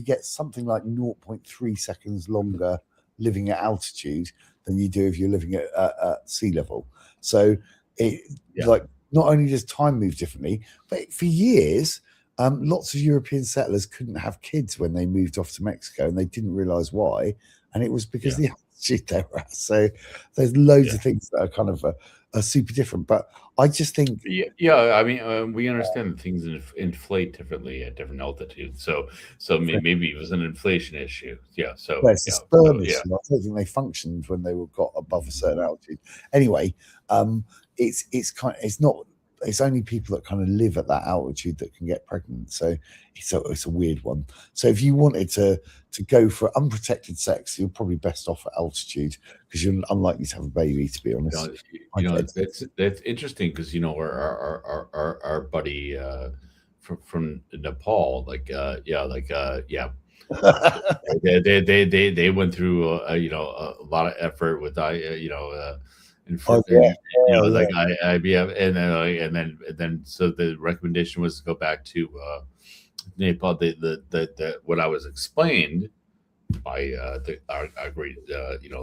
get something like 0.3 seconds longer living at altitude than you do if you're living at sea level. So it Yeah. like not only does time move differently, but for years, lots of European settlers couldn't have kids when they moved off to Mexico, and they didn't realize why, and it was because the altitude they were at. So there's loads of things that are kind of are super different, but I just think I mean, we understand that things inflate differently at different altitudes. So maybe it was an inflation issue. Yeah. So it's a sperm issue. I don't think they functioned when they got above a certain altitude. Anyway, it's only people that kind of live at that altitude that can get pregnant. So it's a weird one. So if you wanted to go for unprotected sex, you're probably best off at altitude because you're unlikely to have a baby. To be honest, that's interesting because our buddy from Nepal, they went through a lot of effort with IVF, and then so the recommendation was to go back to Nepal. The what I was explained by our great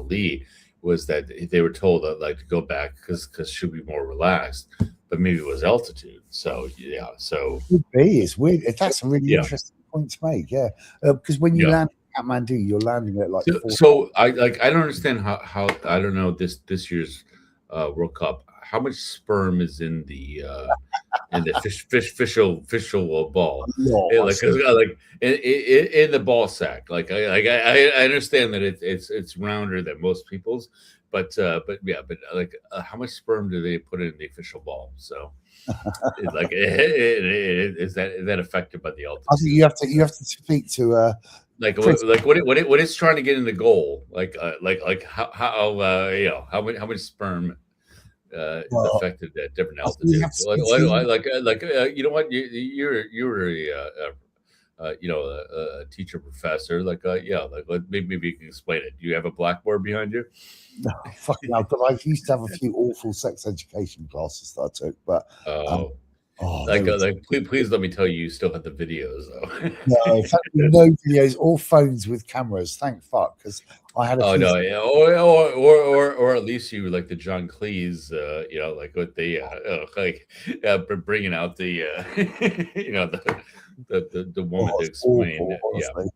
Lee was that they were told that like to go back because she'll be more relaxed, but maybe it was altitude. So it's weird. That's a really interesting point to make. Yeah, because when you land at Kathmandu, you're landing at like. So I don't understand how I don't know this year's World Cup. How much sperm is in the official ball? In the ball sack. I understand that it's rounder than most people's, but how much sperm do they put in the official ball? So is that affected by the altitude? I think you have to speak to when it's trying to get in the goal, how much sperm is affected at different altitudes. You know what, you're a teacher professor, maybe you can explain it. Do you have a blackboard behind you? No, fucking hell, but I used to have a few awful sex education classes that I took, but please let me tell you, you still have the videos though. No, in fact, no videos or phones with cameras. Thank fuck, because I had a. Oh no, yeah, or at least you like the John Cleese, like with the bringing out the the woman to explain. Awful,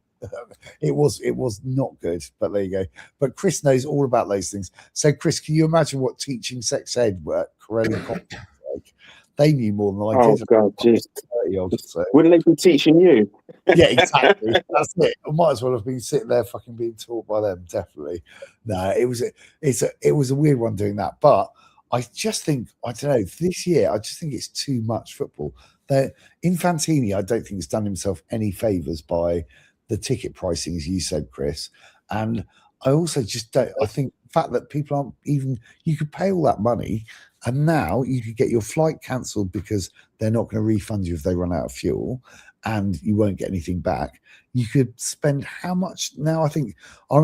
it was not good, but there you go. But Chris knows all about those things. So, Chris, can you imagine what teaching sex ed at Corelli College like? They knew more than I did. Oh God, jeez. So. Wouldn't they be teaching you? Yeah, exactly. That's it. I might as well have been sitting there fucking being taught by them. Definitely. No, it was a weird one doing that. But I just think, I don't know, this year I just think it's too much football. Infantini, I don't think has done himself any favours by the ticket pricing, as you said, Chris. And I also just don't. I think the fact that people aren't even. You could pay all that money, and now you could get your flight cancelled because they're not going to refund you if they run out of fuel, and you won't get anything back. You could spend how much now? I think I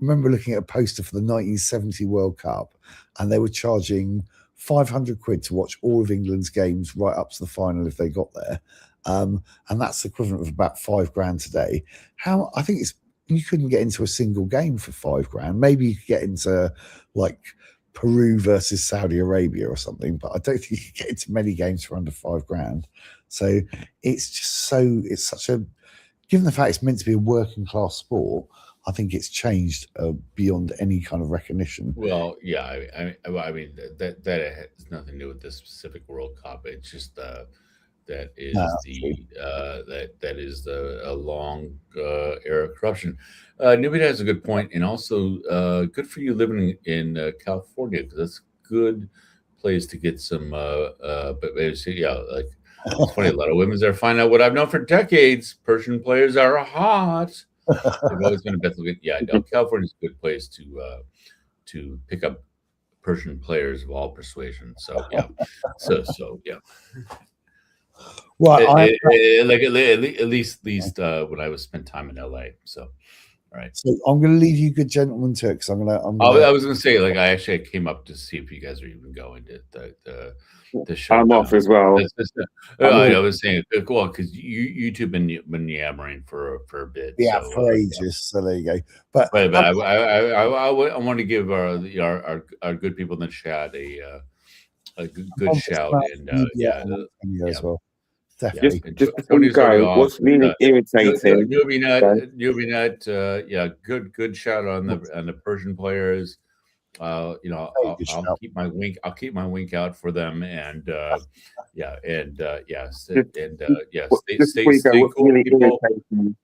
remember looking at a poster for the 1970 World Cup, and they were charging 500 quid to watch all of England's games right up to the final if they got there. And that's the equivalent of about £5,000 today. I think you couldn't get into a single game for £5,000. Maybe you could get into like Peru versus Saudi Arabia or something, but I don't think you could get into many games for under £5,000. So it's such a, given the fact it's meant to be a working class sport, I think it's changed beyond any kind of recognition. Well, yeah, I mean that has nothing to do with this specific World Cup. It's just that No, is the that is the a long era of corruption. Newbie has a good point, and also good for you living in California because that's a good place to get some. But yeah, like it's funny. A lot of women are finding out what I've known for decades. Persian players are hot. They've always been a bit. Yeah, no, California's a good place to pick up Persian players of all persuasion. So yeah, so yeah. well, Like at least when I was spent time in LA. So all right. so I'm going to leave you good gentlemen to it because I'm I gonna. was gonna say like I came up to see if you guys are even going to the show. I'm off as well. I was saying well because you two been yammering for a bit. Yeah, so, for ages. So there you go. But I want to give our good people in the chat a good shout and as well. Just Definitely. before you go, what's really irritating? Newbie Nut, yeah, good shout on the Persian players. I'll keep my wink. I'll keep my wink out for them, and yes, stay What's cool, really people. irritating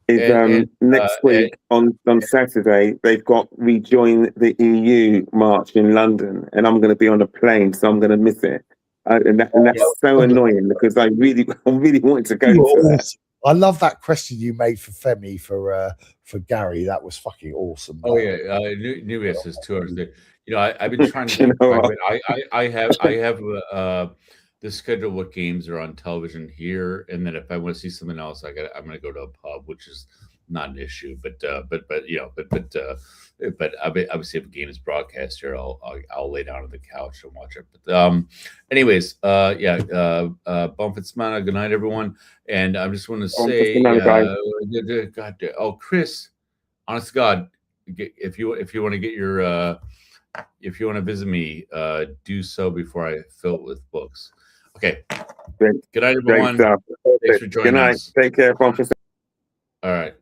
is next week on Saturday they've got rejoin the EU march in London, and I'm going to be on a plane, so I'm going to miss it. And that's so annoying because I really wanted to go to that. I love that question you made for Femi for Gary. That was fucking awesome. Oh yeah, Nubia says 2 hours there. I've been trying to keep track of it. I have the schedule what games are on television here, and then if I want to see something else, I'm gonna go to a pub, which is not an issue. But obviously if a game is broadcast here, I'll lay down on the couch and watch it. But anyways, Bump Smana, good night everyone. And I just want to say Chris, honest to God, if you want to get your if you want to visit me, do so before I fill it with books. Okay. Great. Good night everyone. Thanks for joining us. Good night. us. Take care, Bump. All right.